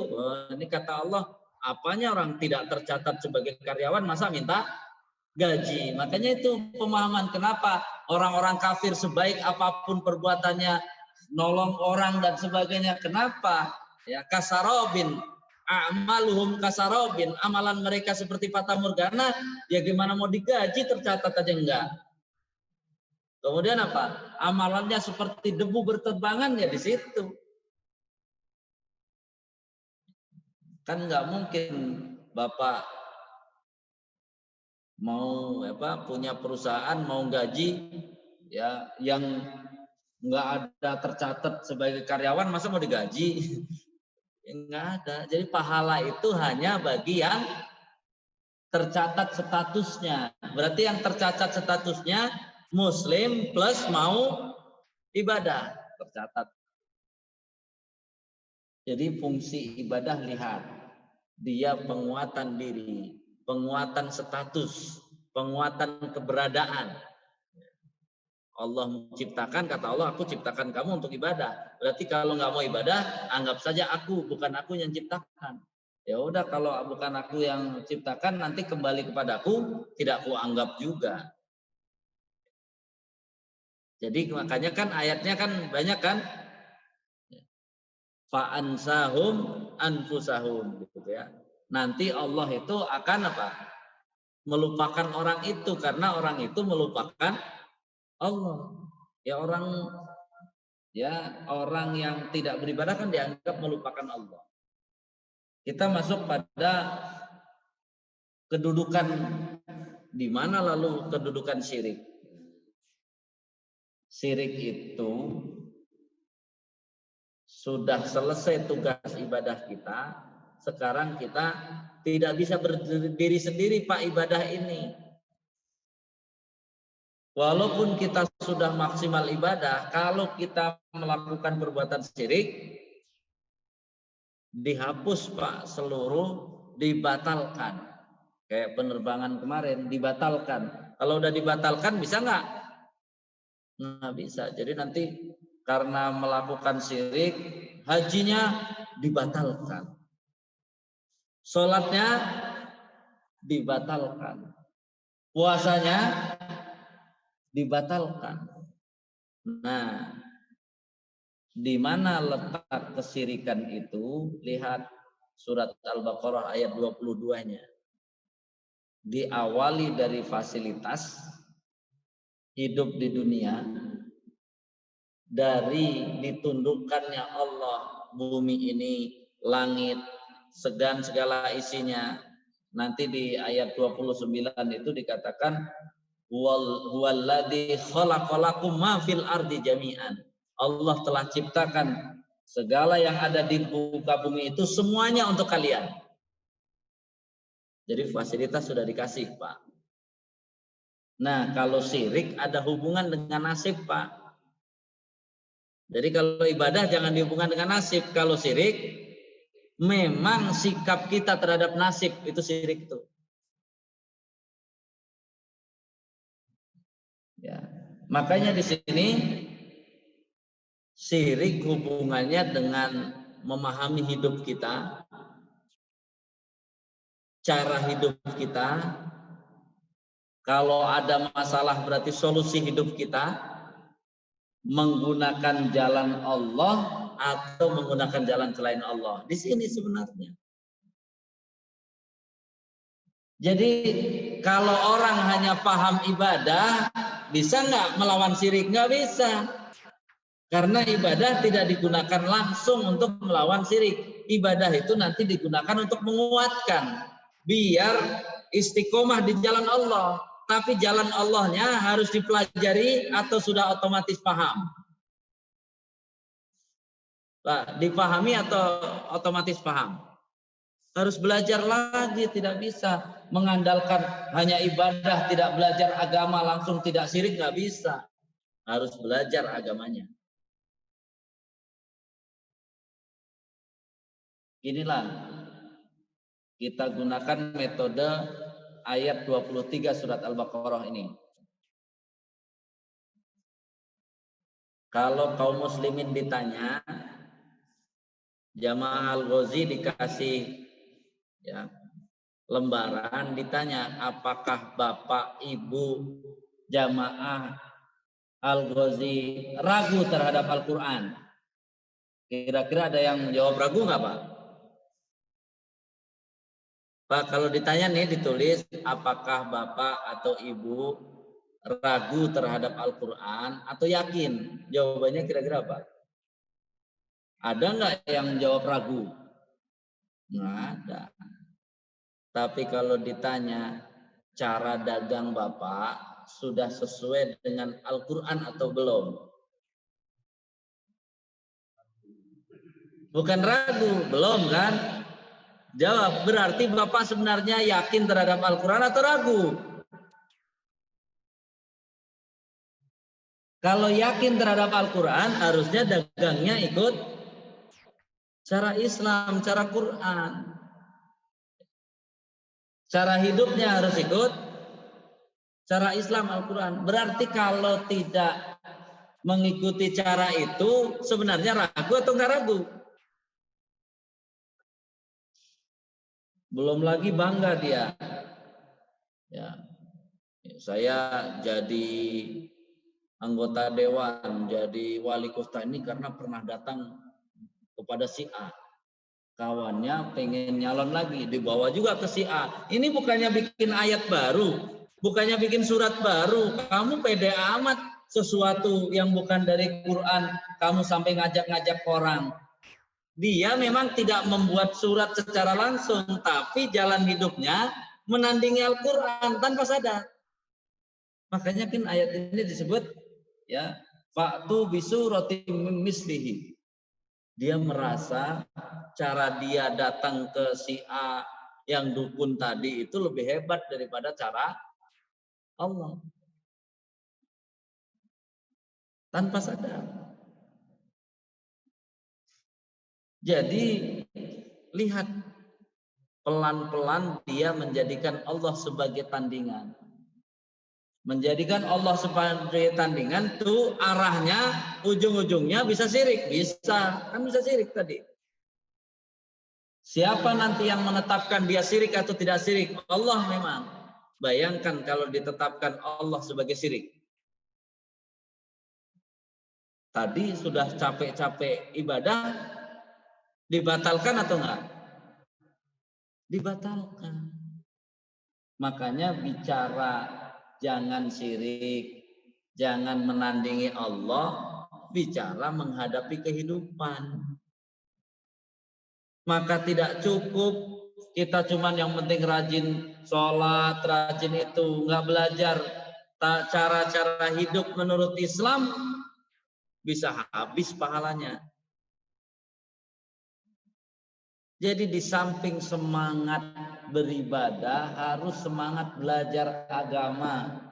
Ini kata Allah, apanya orang tidak tercatat sebagai karyawan masa minta gaji. Makanya itu pemahaman kenapa orang-orang kafir sebaik apapun perbuatannya, nolong orang dan sebagainya. Kenapa? Ya, kasarobin, amaluhum kasarobin, amalan mereka seperti fata morgana, ya gimana mau digaji tercatat aja enggak. Kemudian apa? Amalannya seperti debu berterbangan, ya di situ. Kan nggak mungkin Bapak mau punya perusahaan mau gaji ya yang nggak ada tercatat sebagai karyawan, masa mau digaji? Nggak ada. Jadi pahala itu hanya bagi yang tercatat statusnya. Berarti yang tercatat statusnya Muslim plus mau ibadah tercatat. Jadi fungsi ibadah, lihat, dia penguatan diri, penguatan status, penguatan keberadaan. Allah menciptakan, kata Allah, aku ciptakan kamu untuk ibadah. Berarti kalau nggak mau ibadah, anggap saja aku, bukan aku yang ciptakan. Ya udah, kalau bukan aku yang ciptakan, nanti kembali kepadaku, tidak aku anggap juga. Jadi makanya kan ayatnya kan banyak kan, fa'ansahum anfusahum, gitu ya. Nanti Allah itu akan melupakan orang itu karena orang itu melupakan Allah. Orang yang tidak beribadah kan dianggap melupakan Allah. Kita masuk pada kedudukan di mana lalu kedudukan syirik. Syirik itu sudah selesai tugas ibadah kita, sekarang kita tidak bisa berdiri sendiri Pak ibadah ini. Walaupun kita sudah maksimal ibadah, kalau kita melakukan perbuatan syirik, dihapus Pak seluruh, dibatalkan. Kayak penerbangan kemarin, dibatalkan. Kalau udah dibatalkan bisa nggak? Nggak bisa. Jadi nanti karena melakukan syirik, hajinya dibatalkan. Sholatnya dibatalkan. Puasanya dibatalkan. Nah, di mana letak kesyirikan itu? Lihat surat Al-Baqarah ayat 22-nya. Diawali dari fasilitas hidup di dunia, dari ditundukkannya Allah bumi ini, langit, segan segala isinya. Nanti di ayat 29 itu dikatakan huwallazi khalaqalakum ma fil ardi jami'an. Allah telah ciptakan segala yang ada di muka bumi itu semuanya untuk kalian. Jadi fasilitas sudah dikasih, Pak. Nah, kalau syirik ada hubungan dengan nasib, Pak. Jadi kalau ibadah jangan dihubungkan dengan nasib. Kalau syirik memang sikap kita terhadap nasib itu syirik itu. Ya. Makanya di sini syirik hubungannya dengan memahami hidup kita, cara hidup kita. Kalau ada masalah berarti solusi hidup kita menggunakan jalan Allah atau menggunakan jalan selain Allah. Di sini sebenarnya. Jadi kalau orang hanya paham ibadah, bisa nggak melawan syirik? Nggak bisa. Karena ibadah tidak digunakan langsung untuk melawan syirik. Ibadah itu nanti digunakan untuk menguatkan. Biar istiqomah di jalan Allah. Tapi jalan Allahnya harus dipelajari atau sudah otomatis paham? Nah, dipahami atau otomatis paham? Harus belajar lagi, tidak bisa mengandalkan hanya ibadah, tidak belajar agama langsung tidak syirik, nggak bisa. Harus belajar agamanya. Inilah kita gunakan metode ayat 23 surat Al-Baqarah ini. Kalau kaum muslimin ditanya, jamaah Al-Ghazi dikasih ya lembaran, ditanya apakah bapak ibu jamaah Al-Ghazi ragu terhadap Al-Quran? Kira-kira ada yang jawab ragu nggak Pak? Pak, kalau ditanya nih ditulis apakah bapak atau ibu ragu terhadap Al-Quran atau yakin? Jawabannya kira-kira apa? Ada nggak yang jawab ragu? Nggak ada. Tapi kalau ditanya cara dagang bapak sudah sesuai dengan Al-Quran atau belum? Bukan ragu, belum kan? Jawab, berarti bapak sebenarnya yakin terhadap Al-Quran atau ragu? Kalau yakin terhadap Al-Quran, harusnya dagangnya ikut cara Islam, cara Quran. Cara hidupnya harus ikut cara Islam Al-Quran. Berarti kalau tidak mengikuti cara itu, sebenarnya ragu atau nggak ragu? Belum lagi bangga dia. Ya, saya jadi anggota dewan, jadi wali kota ini karena pernah datang kepada si A. Kawannya pengen nyalon lagi, dibawa juga ke si A. Ini bukannya bikin ayat baru, bukannya bikin surat baru. Kamu pede amat sesuatu yang bukan dari Quran, kamu sampai ngajak-ngajak orang. Dia memang tidak membuat surat secara langsung, tapi jalan hidupnya menandingi Al-Quran tanpa sadar. Makanya kan ayat ini disebut ya, fa'tu bisuratim mislihi. Dia merasa cara dia datang ke si A yang dukun tadi itu lebih hebat daripada cara Allah. Tanpa sadar. Jadi lihat, pelan-pelan dia menjadikan Allah sebagai tandingan. Menjadikan Allah sebagai tandingan tuh arahnya ujung-ujungnya bisa syirik, bisa kan bisa syirik tadi. Siapa nanti yang menetapkan dia syirik atau tidak syirik? Allah memang. Bayangkan kalau ditetapkan Allah sebagai syirik. Tadi sudah capek-capek ibadah, dibatalkan atau enggak? Dibatalkan. Makanya bicara jangan syirik, jangan menandingi Allah, bicara menghadapi kehidupan. Maka tidak cukup kita cuman yang penting rajin sholat, rajin itu, nggak belajar cara-cara hidup menurut Islam, bisa habis pahalanya. Jadi di samping semangat beribadah, harus semangat belajar agama.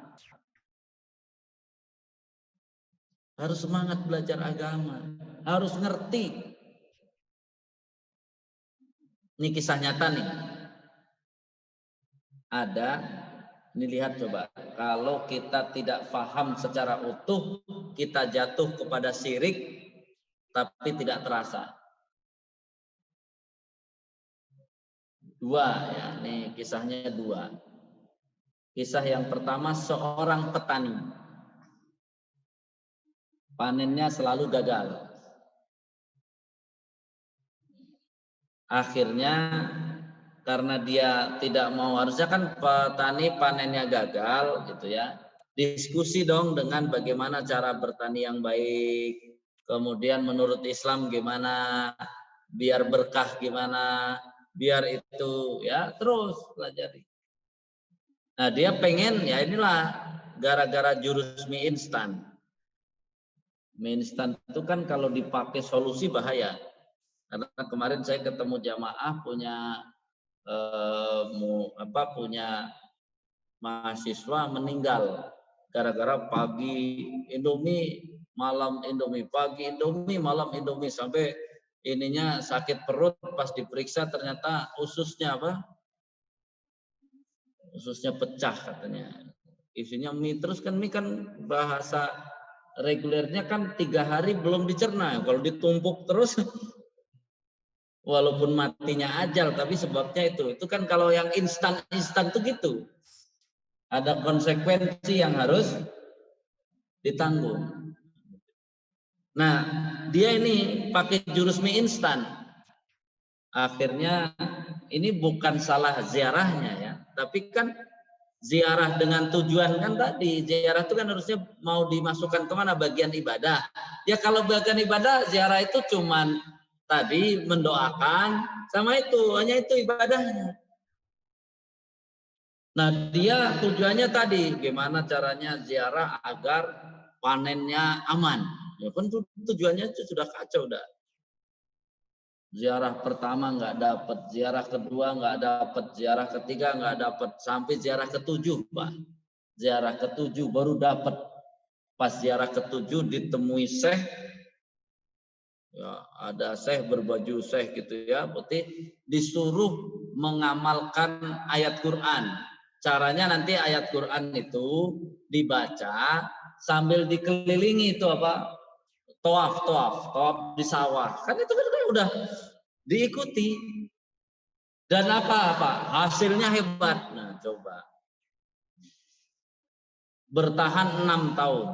Harus semangat belajar agama. Harus ngerti. Ini kisah nyata nih. Ada, ini lihat coba. Kalau kita tidak paham secara utuh, kita jatuh kepada syirik, tapi tidak terasa. Dua ya, ini kisahnya dua. Kisah yang pertama, seorang petani. Panennya selalu gagal. Akhirnya karena dia tidak mau, harusnya kan petani panennya gagal gitu ya. Diskusi dong dengan bagaimana cara bertani yang baik. Kemudian menurut Islam gimana, biar berkah gimana, biar itu ya terus pelajari. Nah dia pengen ya inilah gara-gara jurus mie instan. Mie instan itu kan kalau dipakai solusi bahaya. Karena kemarin saya ketemu jamaah punya punya mahasiswa meninggal gara-gara pagi Indomie, malam Indomie, pagi Indomie, malam Indomie, sampai ininya sakit perut. Pas diperiksa ternyata ususnya ususnya pecah katanya. Isinya mie terus, kan mie kan bahasa regulernya kan 3 hari belum dicerna. Kalau ditumpuk terus walaupun matinya ajal, tapi sebabnya itu kan kalau yang instan tuh gitu. Ada konsekuensi yang harus ditanggung. Nah, dia ini pakai jurus mie instan. Akhirnya ini bukan salah ziarahnya ya, tapi kan ziarah dengan tujuan kan tadi, ziarah itu kan harusnya mau dimasukkan kemana, bagian ibadah. Ya kalau bagian ibadah, ziarah itu cuman tadi mendoakan sama itu, hanya itu ibadahnya. Nah dia tujuannya tadi gimana caranya ziarah agar panennya aman. Ya kan tujuannya itu sudah kacau dah. Ziarah pertama nggak dapat, ziarah kedua nggak dapat, ziarah ketiga nggak dapat, sampai ziarah ketujuh Pak. Ziarah ketujuh baru dapat. Pas ziarah ketujuh ditemui syekh. Ya, ada syekh berbaju syekh gitu ya, berarti disuruh mengamalkan ayat Quran. Caranya nanti ayat Quran itu dibaca sambil dikelilingi itu apa? Tawaf di sawah. Kan itu kan udah diikuti. Dan apa? Hasilnya hebat. Nah, coba. Bertahan 6 tahun.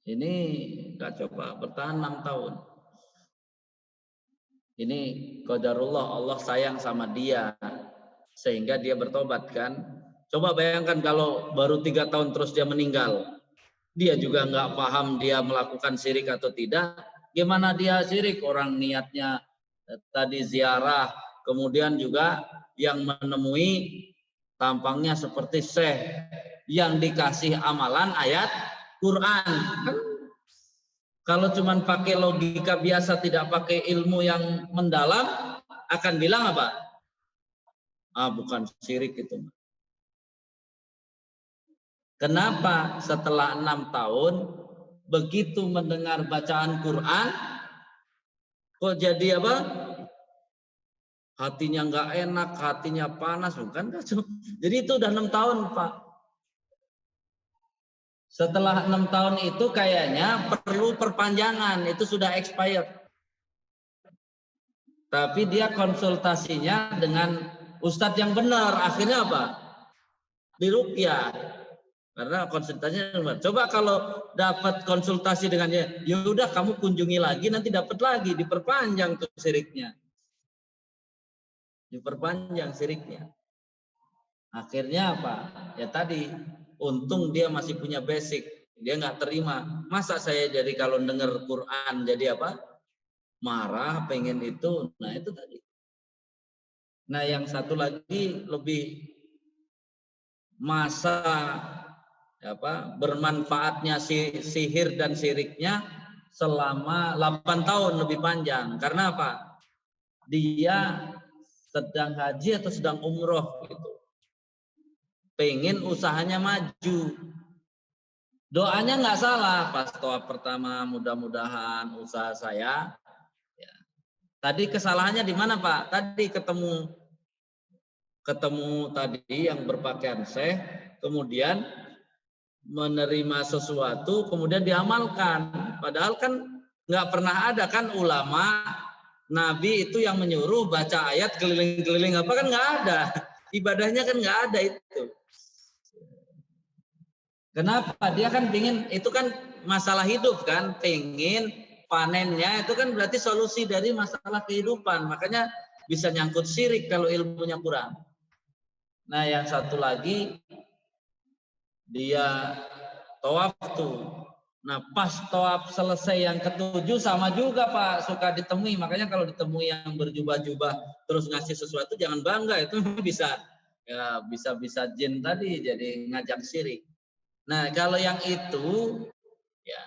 Ini enggak coba bertahan 6 tahun. Ini qadarullah, Allah sayang sama dia sehingga dia bertobat kan. Coba bayangkan kalau baru 3 tahun terus dia meninggal. Dia juga nggak paham dia melakukan syirik atau tidak. Gimana dia syirik? Orang niatnya tadi ziarah, kemudian juga yang menemui tampangnya seperti syekh yang dikasih amalan ayat Quran. Kan kalau cuma pakai logika biasa, tidak pakai ilmu yang mendalam, akan bilang apa? Bukan syirik itu. Kenapa setelah 6 tahun begitu mendengar bacaan Quran kok jadi apa? Hatinya nggak enak, hatinya panas, bukan? Jadi itu udah 6 tahun Pak. Setelah 6 tahun itu kayaknya perlu perpanjangan, itu sudah expired. Tapi dia konsultasinya dengan ustadz yang benar, akhirnya apa? Diruqyah. Karena konsultasinya, coba kalau dapat konsultasi dengannya, ya udah kamu kunjungi lagi, nanti dapat lagi, diperpanjang tuh siriknya. Diperpanjang siriknya. Akhirnya apa? Ya tadi, untung dia masih punya basic. Dia nggak terima. Masa saya jadi kalau dengar Quran jadi apa? Marah, pengen itu. Nah itu tadi. Nah yang satu lagi lebih masa bermanfaatnya sihir dan syiriknya selama 8 tahun lebih panjang. Karena apa? Dia sedang haji atau sedang umroh gitu. Pengen usahanya maju. Doanya nggak salah pas tawaf pertama, mudah-mudahan usaha saya. Ya. Tadi kesalahannya di mana Pak? Tadi ketemu tadi yang berpakaian syekh, kemudian menerima sesuatu kemudian diamalkan, padahal kan nggak pernah ada kan ulama Nabi itu yang menyuruh baca ayat keliling-keliling apa kan nggak ada. Ibadahnya kan nggak ada itu. Kenapa? Dia kan pingin, itu kan masalah hidup kan, pingin panennya itu kan berarti solusi dari masalah kehidupan. Makanya bisa nyangkut syirik kalau ilmunya kurang. Nah yang satu lagi dia tawaf tuh. Nah pas tawaf selesai yang ketujuh sama juga Pak, suka ditemui. Makanya kalau ditemui yang berjubah-jubah terus ngasih sesuatu jangan bangga, itu bisa ya bisa jin tadi jadi ngajak syirik. Nah kalau yang itu ya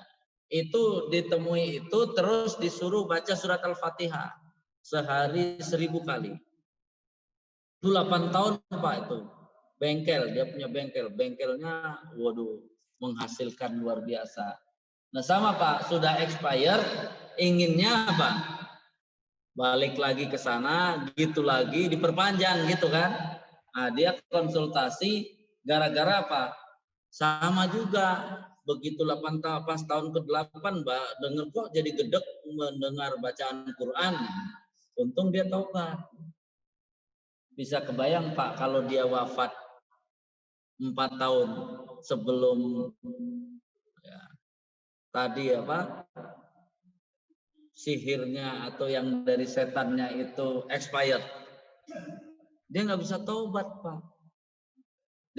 itu ditemui itu terus disuruh baca surat Al-Fatihah sehari 1000 kali. Itu 8 tahun Pak itu. Bengkel, dia punya bengkelnya waduh menghasilkan luar biasa. Nah sama Pak, sudah expired, inginnya apa? Balik lagi ke sana, gitu lagi, diperpanjang gitu kan. Nah dia konsultasi, gara-gara apa? Sama juga, begitu 8 tahun, pas tahun ke-8 Mbak, denger kok jadi gedek mendengar bacaan Quran. Untung dia taubat. Bisa kebayang Pak, kalau dia wafat 4 tahun sebelum ya, tadi apa sihirnya atau yang dari setannya itu expired, dia nggak bisa taubat Pak.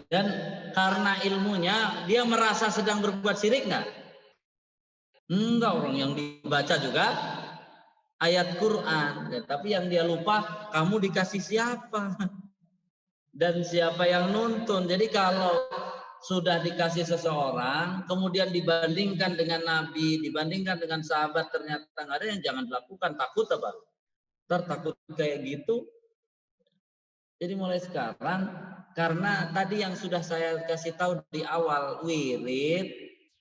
Dan karena ilmunya dia merasa sedang berbuat syirik nggak? Enggak, orang yang dibaca juga ayat Quran, ya, tapi yang dia lupa kamu dikasih siapa dan siapa yang nuntun. Jadi kalau sudah dikasih seseorang, kemudian dibandingkan dengan Nabi, dibandingkan dengan sahabat, ternyata nggak ada, yang jangan dilakukan. Takut apa? Takut kayak gitu. Jadi mulai sekarang, karena tadi yang sudah saya kasih tahu di awal, wirid,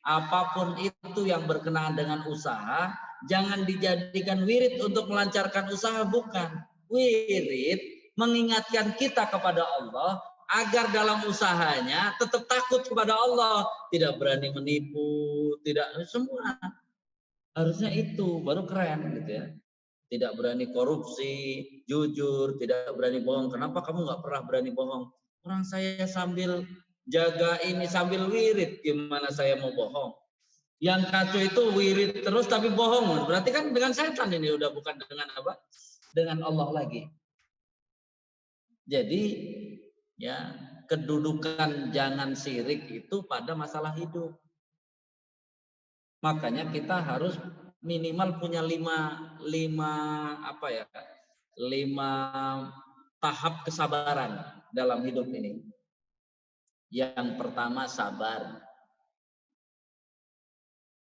apapun itu yang berkenaan dengan usaha, jangan dijadikan wirid untuk melancarkan usaha, bukan. Wirid mengingatkan kita kepada Allah, agar dalam usahanya tetap takut kepada Allah, tidak berani menipu, tidak semua. Harusnya itu baru keren gitu ya. Tidak berani korupsi, jujur, tidak berani bohong. Kenapa kamu nggak pernah berani bohong? Orang saya sambil jaga ini sambil wirid, gimana saya mau bohong? Yang kacau itu wirid terus tapi bohong. Berarti kan dengan setan ini, udah bukan dengan apa? Dengan Allah lagi. Jadi ya kedudukan jangan syirik itu pada masalah hidup. Makanya kita harus minimal punya lima tahap kesabaran dalam hidup ini. Yang pertama sabar,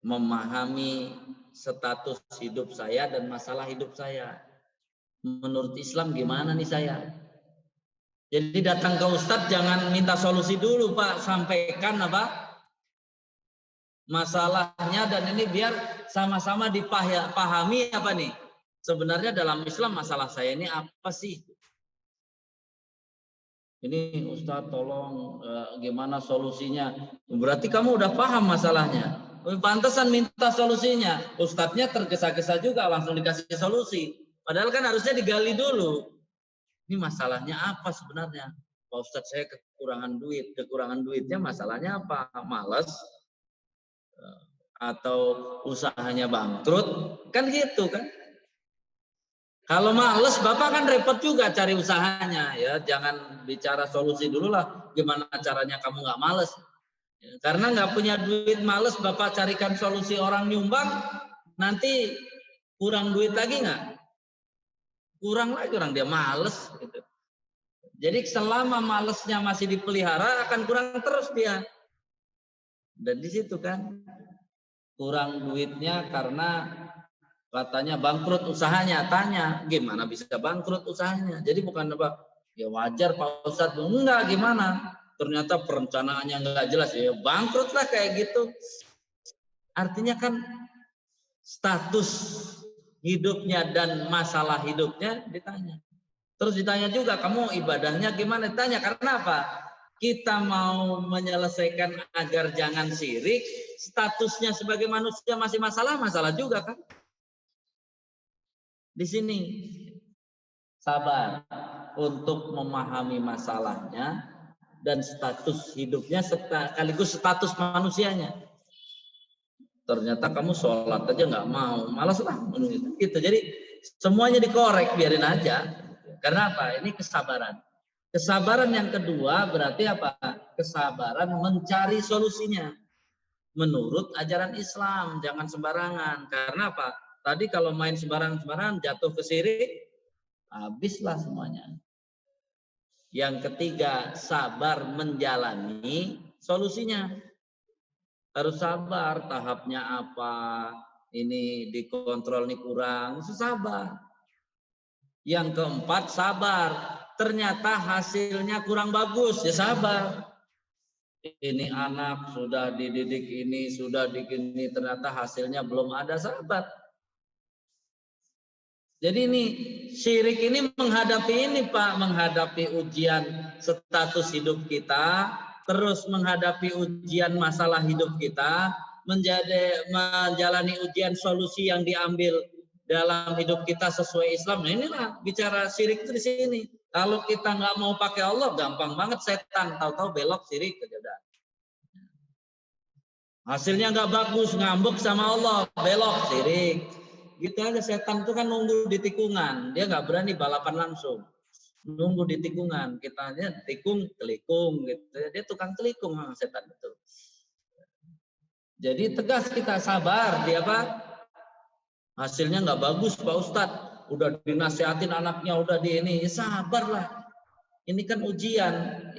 memahami status hidup saya dan masalah hidup saya. Menurut Islam gimana nih saya? Jadi datang ke Ustadz jangan minta solusi dulu Pak, sampaikan apa masalahnya, dan ini biar sama-sama dipahami apa nih sebenarnya dalam Islam masalah saya ini apa sih. Ini Ustadz tolong gimana solusinya. Berarti kamu udah paham masalahnya, pantesan minta solusinya. Ustadznya tergesa-gesa juga langsung dikasih solusi, padahal kan harusnya digali dulu. Ini masalahnya apa sebenarnya Pak Ustadz? Saya kekurangan duitnya masalahnya apa? Malas atau usahanya bangkrut, kan gitu kan. Kalau males Bapak kan repot juga cari usahanya ya. Jangan bicara solusi dulu lah, gimana caranya kamu nggak males ya, karena nggak punya duit males Bapak carikan solusi orang nyumbang, nanti kurang duit lagi nggak? Kurang lagi, orang dia males gitu. Jadi selama malesnya masih dipelihara akan kurang terus dia. Dan di situ kan kurang duitnya karena katanya bangkrut usahanya. Tanya, gimana bisa bangkrut usahanya? Jadi bukan apa, ya wajar Pak Ustadz. Enggak, gimana? Ternyata perencanaannya enggak jelas. Ya bangkrut lah kayak gitu. Artinya kan status hidupnya dan masalah hidupnya ditanya. Terus ditanya juga, kamu ibadahnya gimana? Ditanya, karena apa? Kita mau menyelesaikan agar jangan syirik, statusnya sebagai manusia masih masalah juga kan? Di sini sabar untuk memahami masalahnya dan status hidupnya sekaligus status manusianya. Ternyata kamu sholat aja nggak mau, malas lah gitu. Jadi semuanya dikorek, biarin aja. Karena apa? Ini kesabaran. Kesabaran yang kedua berarti apa? Kesabaran mencari solusinya menurut ajaran Islam, jangan sembarangan. Karena apa? Tadi kalau main sembarangan jatuh ke syirik, habislah semuanya. Yang ketiga, sabar menjalani solusinya. Harus sabar, tahapnya apa, ini dikontrol nih kurang, sabar. Yang keempat, sabar. Ternyata hasilnya kurang bagus, ya sabar. Ini anak sudah dididik ini, sudah digini, ternyata hasilnya belum ada, sabar. Jadi ini syirik ini menghadapi ini Pak, menghadapi ujian status hidup kita, terus menghadapi ujian masalah hidup kita, menjalani ujian solusi yang diambil dalam hidup kita sesuai Islam. Nah inilah bicara syirik itu di sini. Kalau kita nggak mau pakai Allah, gampang banget setan, tahu-tahu belok syirik aja udah. Hasilnya nggak bagus, ngambek sama Allah, belok syirik. Gitu aja, setan itu kan nunggu di tikungan, dia nggak berani balapan langsung. Nunggu di tikungan, kita aja tikung, telikung gitu. Dia tukang telikung sama setan itu. Jadi tegas kita, sabar, dia apa? Hasilnya nggak bagus Pak Ustadz, udah dinasihatin anaknya, udah di ini, ya sabarlah. Ini kan ujian.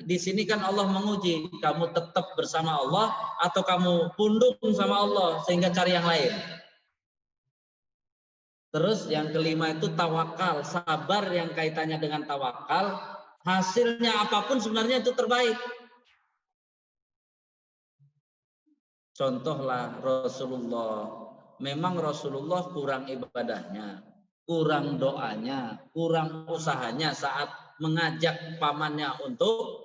Di sini kan Allah menguji, kamu tetap bersama Allah atau kamu pundung sama Allah sehingga cari yang lain. Terus yang kelima itu tawakal, sabar yang kaitannya dengan tawakal, hasilnya apapun sebenarnya itu terbaik. Contohlah Rasulullah. Memang Rasulullah kurang ibadahnya, kurang doanya, kurang usahanya saat mengajak pamannya untuk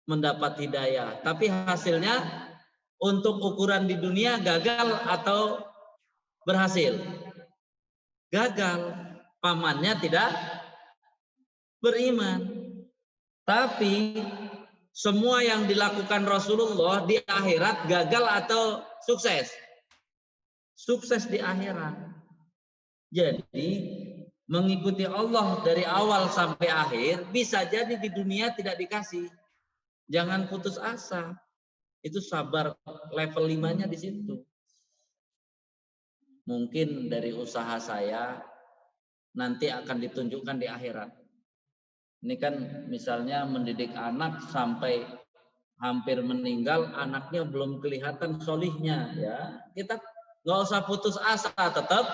mendapat hidayah. Tapi hasilnya untuk ukuran di dunia gagal atau berhasil? Gagal. Pamannya tidak beriman. Tapi semua yang dilakukan Rasulullah di akhirat gagal atau sukses? Sukses di akhirat. Jadi mengikuti Allah dari awal sampai akhir bisa jadi di dunia tidak dikasih. Jangan putus asa. Itu sabar level 5-nya di situ. Mungkin dari usaha saya nanti akan ditunjukkan di akhirat. Ini kan misalnya mendidik anak sampai hampir meninggal, anaknya belum kelihatan solihnya, ya kita nggak usah putus asa, tetap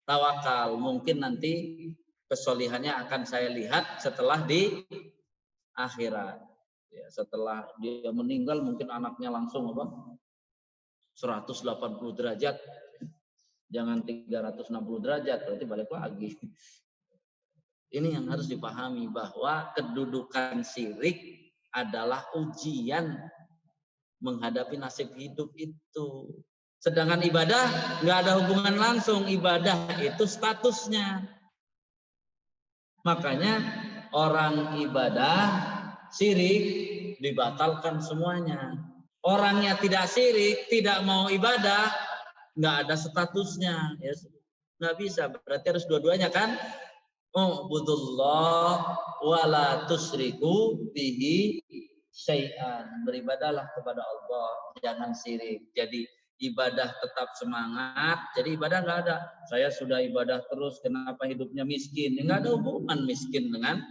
tawakal. Mungkin nanti kesolihannya akan saya lihat setelah di akhirat. Ya, setelah dia meninggal mungkin anaknya langsung apa? 180 derajat. Jangan 360 derajat, berarti balik lagi. Ini yang harus dipahami, bahwa kedudukan syirik adalah ujian menghadapi nasib hidup itu. Sedangkan ibadah nggak ada hubungan langsung, ibadah itu statusnya. Makanya orang ibadah syirik dibatalkan semuanya. Orang yang tidak syirik, tidak mau ibadah, nggak ada statusnya. Ya, nggak bisa, berarti harus dua-duanya kan. Ubudullah wala tusriku bihi syai'an. Beribadahlah kepada Allah, jangan syirik. Jadi ibadah tetap semangat. Jadi ibadah nggak ada. Saya sudah ibadah terus, kenapa hidupnya miskin? Nggak ada hubungan miskin dengan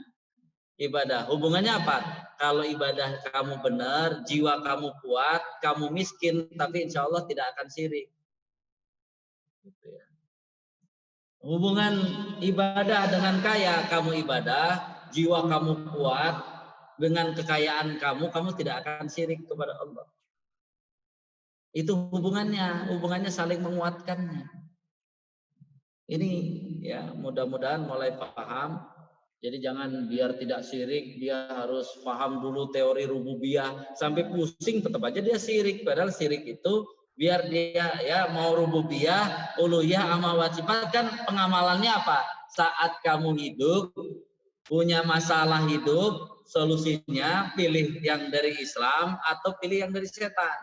ibadah. Hubungannya apa? Kalau ibadah kamu benar, jiwa kamu kuat, kamu miskin, tapi insya Allah tidak akan syirik. Gitu ya. Hubungan ibadah dengan kaya, kamu ibadah, jiwa kamu kuat, dengan kekayaan kamu tidak akan syirik kepada Allah. Itu hubungannya saling menguatkannya. Ini ya mudah-mudahan mulai paham. Jadi jangan biar tidak syirik, dia harus paham dulu teori rububiyah, sampai pusing tetap aja dia syirik. Padahal syirik itu Biar dia ya mau rububiyah, uluhiyah, sama wajibat kan pengamalannya apa? Saat kamu hidup, punya masalah hidup, solusinya pilih yang dari Islam atau pilih yang dari setan.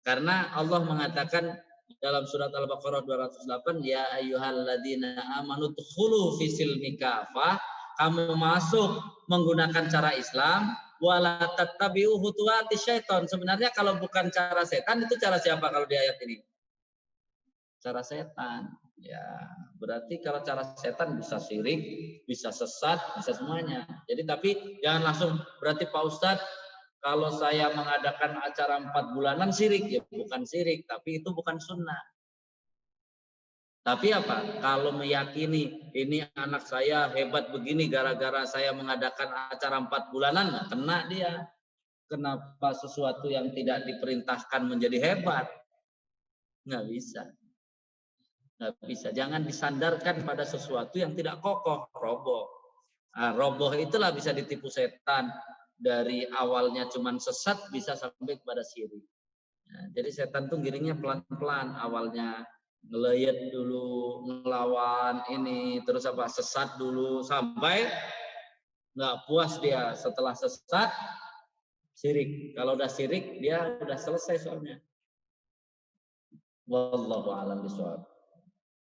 Karena Allah mengatakan dalam surat Al-Baqarah 208, ya ayyuhalladzina amanu dkhulu fi silmi kafah, kamu masuk menggunakan cara Islam, wala tattabi'u khutuwati syaiton. Sebenarnya kalau bukan cara setan, itu cara siapa kalau di ayat ini? Cara setan. Ya, berarti kalau cara setan bisa syirik, bisa sesat, bisa semuanya. Jadi tapi jangan langsung berarti Pak Ustadz kalau saya mengadakan acara 4 bulanan syirik, ya bukan syirik, tapi itu bukan sunnah. Tapi apa? Kalau meyakini ini anak saya hebat begini gara-gara saya mengadakan acara 4 bulanan, kena dia. Kenapa sesuatu yang tidak diperintahkan menjadi hebat? Nggak bisa. Nggak bisa. Jangan disandarkan pada sesuatu yang tidak kokoh, roboh. Nah, roboh itulah bisa ditipu setan. Dari awalnya cuman sesat bisa sampai kepada syirik. Nah, jadi setan tuh giringnya pelan-pelan. Awalnya ngelayat dulu, ngelawan ini, terus apa sesat dulu sampai nggak puas dia setelah sesat syirik. Kalau udah syirik dia udah selesai soalnya. Wallahu a'lam bishawab.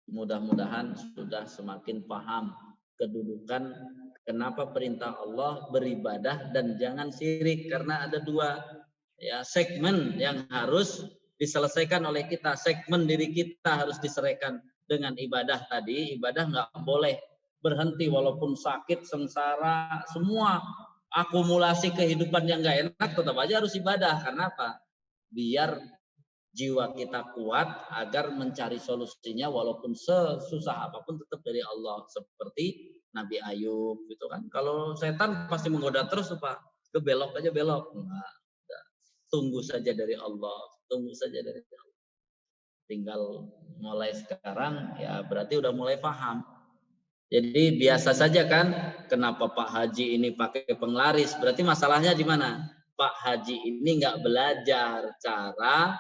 Mudah-mudahan sudah semakin paham kedudukan kenapa perintah Allah beribadah dan jangan syirik, karena ada dua ya segmen yang harus diselesaikan oleh kita. Segmen diri kita harus diselesaikan dengan ibadah tadi. Ibadah nggak boleh berhenti walaupun sakit, sengsara, semua akumulasi kehidupan yang nggak enak tetap aja harus ibadah. Karena apa? Biar jiwa kita kuat agar mencari solusinya walaupun sesusah apapun tetap dari Allah, seperti Nabi Ayub gitu kan. Kalau setan pasti menggoda terus Pak, ke belok aja belok. Nah, tunggu saja dari Allah, tunggu saja dari Allah. Tinggal mulai sekarang ya berarti udah mulai paham. Jadi biasa saja kan, kenapa Pak Haji ini pakai penglaris? Berarti masalahnya di mana? Pak Haji ini nggak belajar cara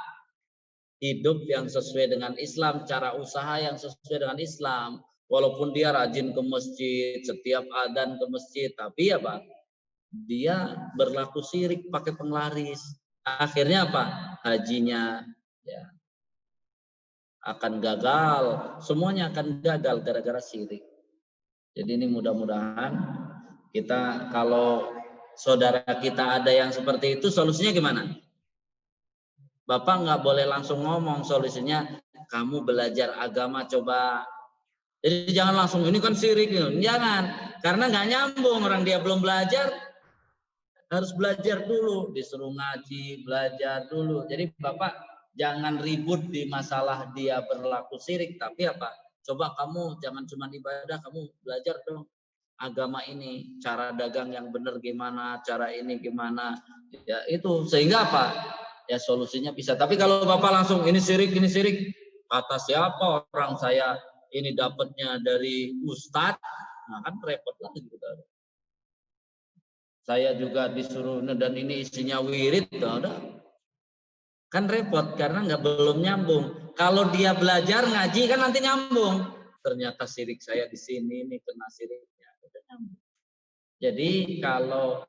hidup yang sesuai dengan Islam, cara usaha yang sesuai dengan Islam. Walaupun dia rajin ke masjid, setiap adzan ke masjid, tapi apa? Dia berlaku syirik pakai penglaris. Akhirnya apa? Hajinya ya akan gagal, semuanya akan gagal gara-gara syirik. Jadi ini mudah-mudahan kita kalau saudara kita ada yang seperti itu, solusinya gimana? Bapak nggak boleh langsung ngomong solusinya, kamu belajar agama coba. Jadi jangan langsung ini kan syirik, jangan, karena nggak nyambung, orang dia belum belajar, harus belajar dulu, disuruh ngaji, belajar dulu. Jadi Bapak jangan ribut di masalah dia berlaku syirik, tapi apa? Coba kamu jangan cuma ibadah, kamu belajar dong agama ini, cara dagang yang benar gimana, cara ini gimana, ya itu sehingga apa? Ya solusinya bisa. Tapi kalau Bapak langsung ini syirik, kata siapa orang saya ini dapatnya dari ustadz, nah kan repot lagi gitu. Saya juga disuruh dan ini isinya wirid, udah. Kan repot karena belum nyambung. Kalau dia belajar ngaji kan nanti nyambung. Ternyata syirik saya di sini nih kena syiriknya. Jadi kalau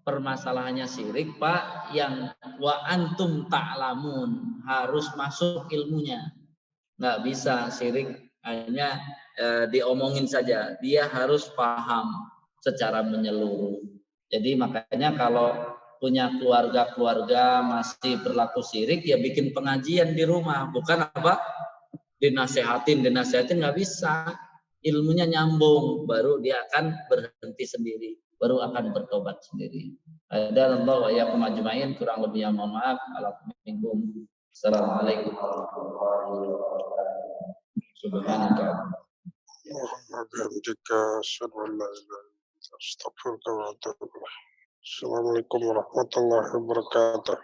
permasalahannya syirik Pak, yang wa antum ta'lamun harus masuk ilmunya. Nggak bisa syirik hanya diomongin saja. Dia harus paham secara menyeluruh. Jadi makanya kalau punya keluarga-keluarga masih berlaku syirik, ya bikin pengajian di rumah. Bukan apa? Dinasehatin nggak bisa. Ilmunya nyambung, baru dia akan berhenti sendiri. Baru akan bertobat sendiri. Dan Allah wa iyyakum ajmain, kurang lebihnya mohon maaf. Assalamualaikum warahmatullahi wabarakatuh. Subhanaka. Assalamualaikum warahmatullahi wabarakatuh.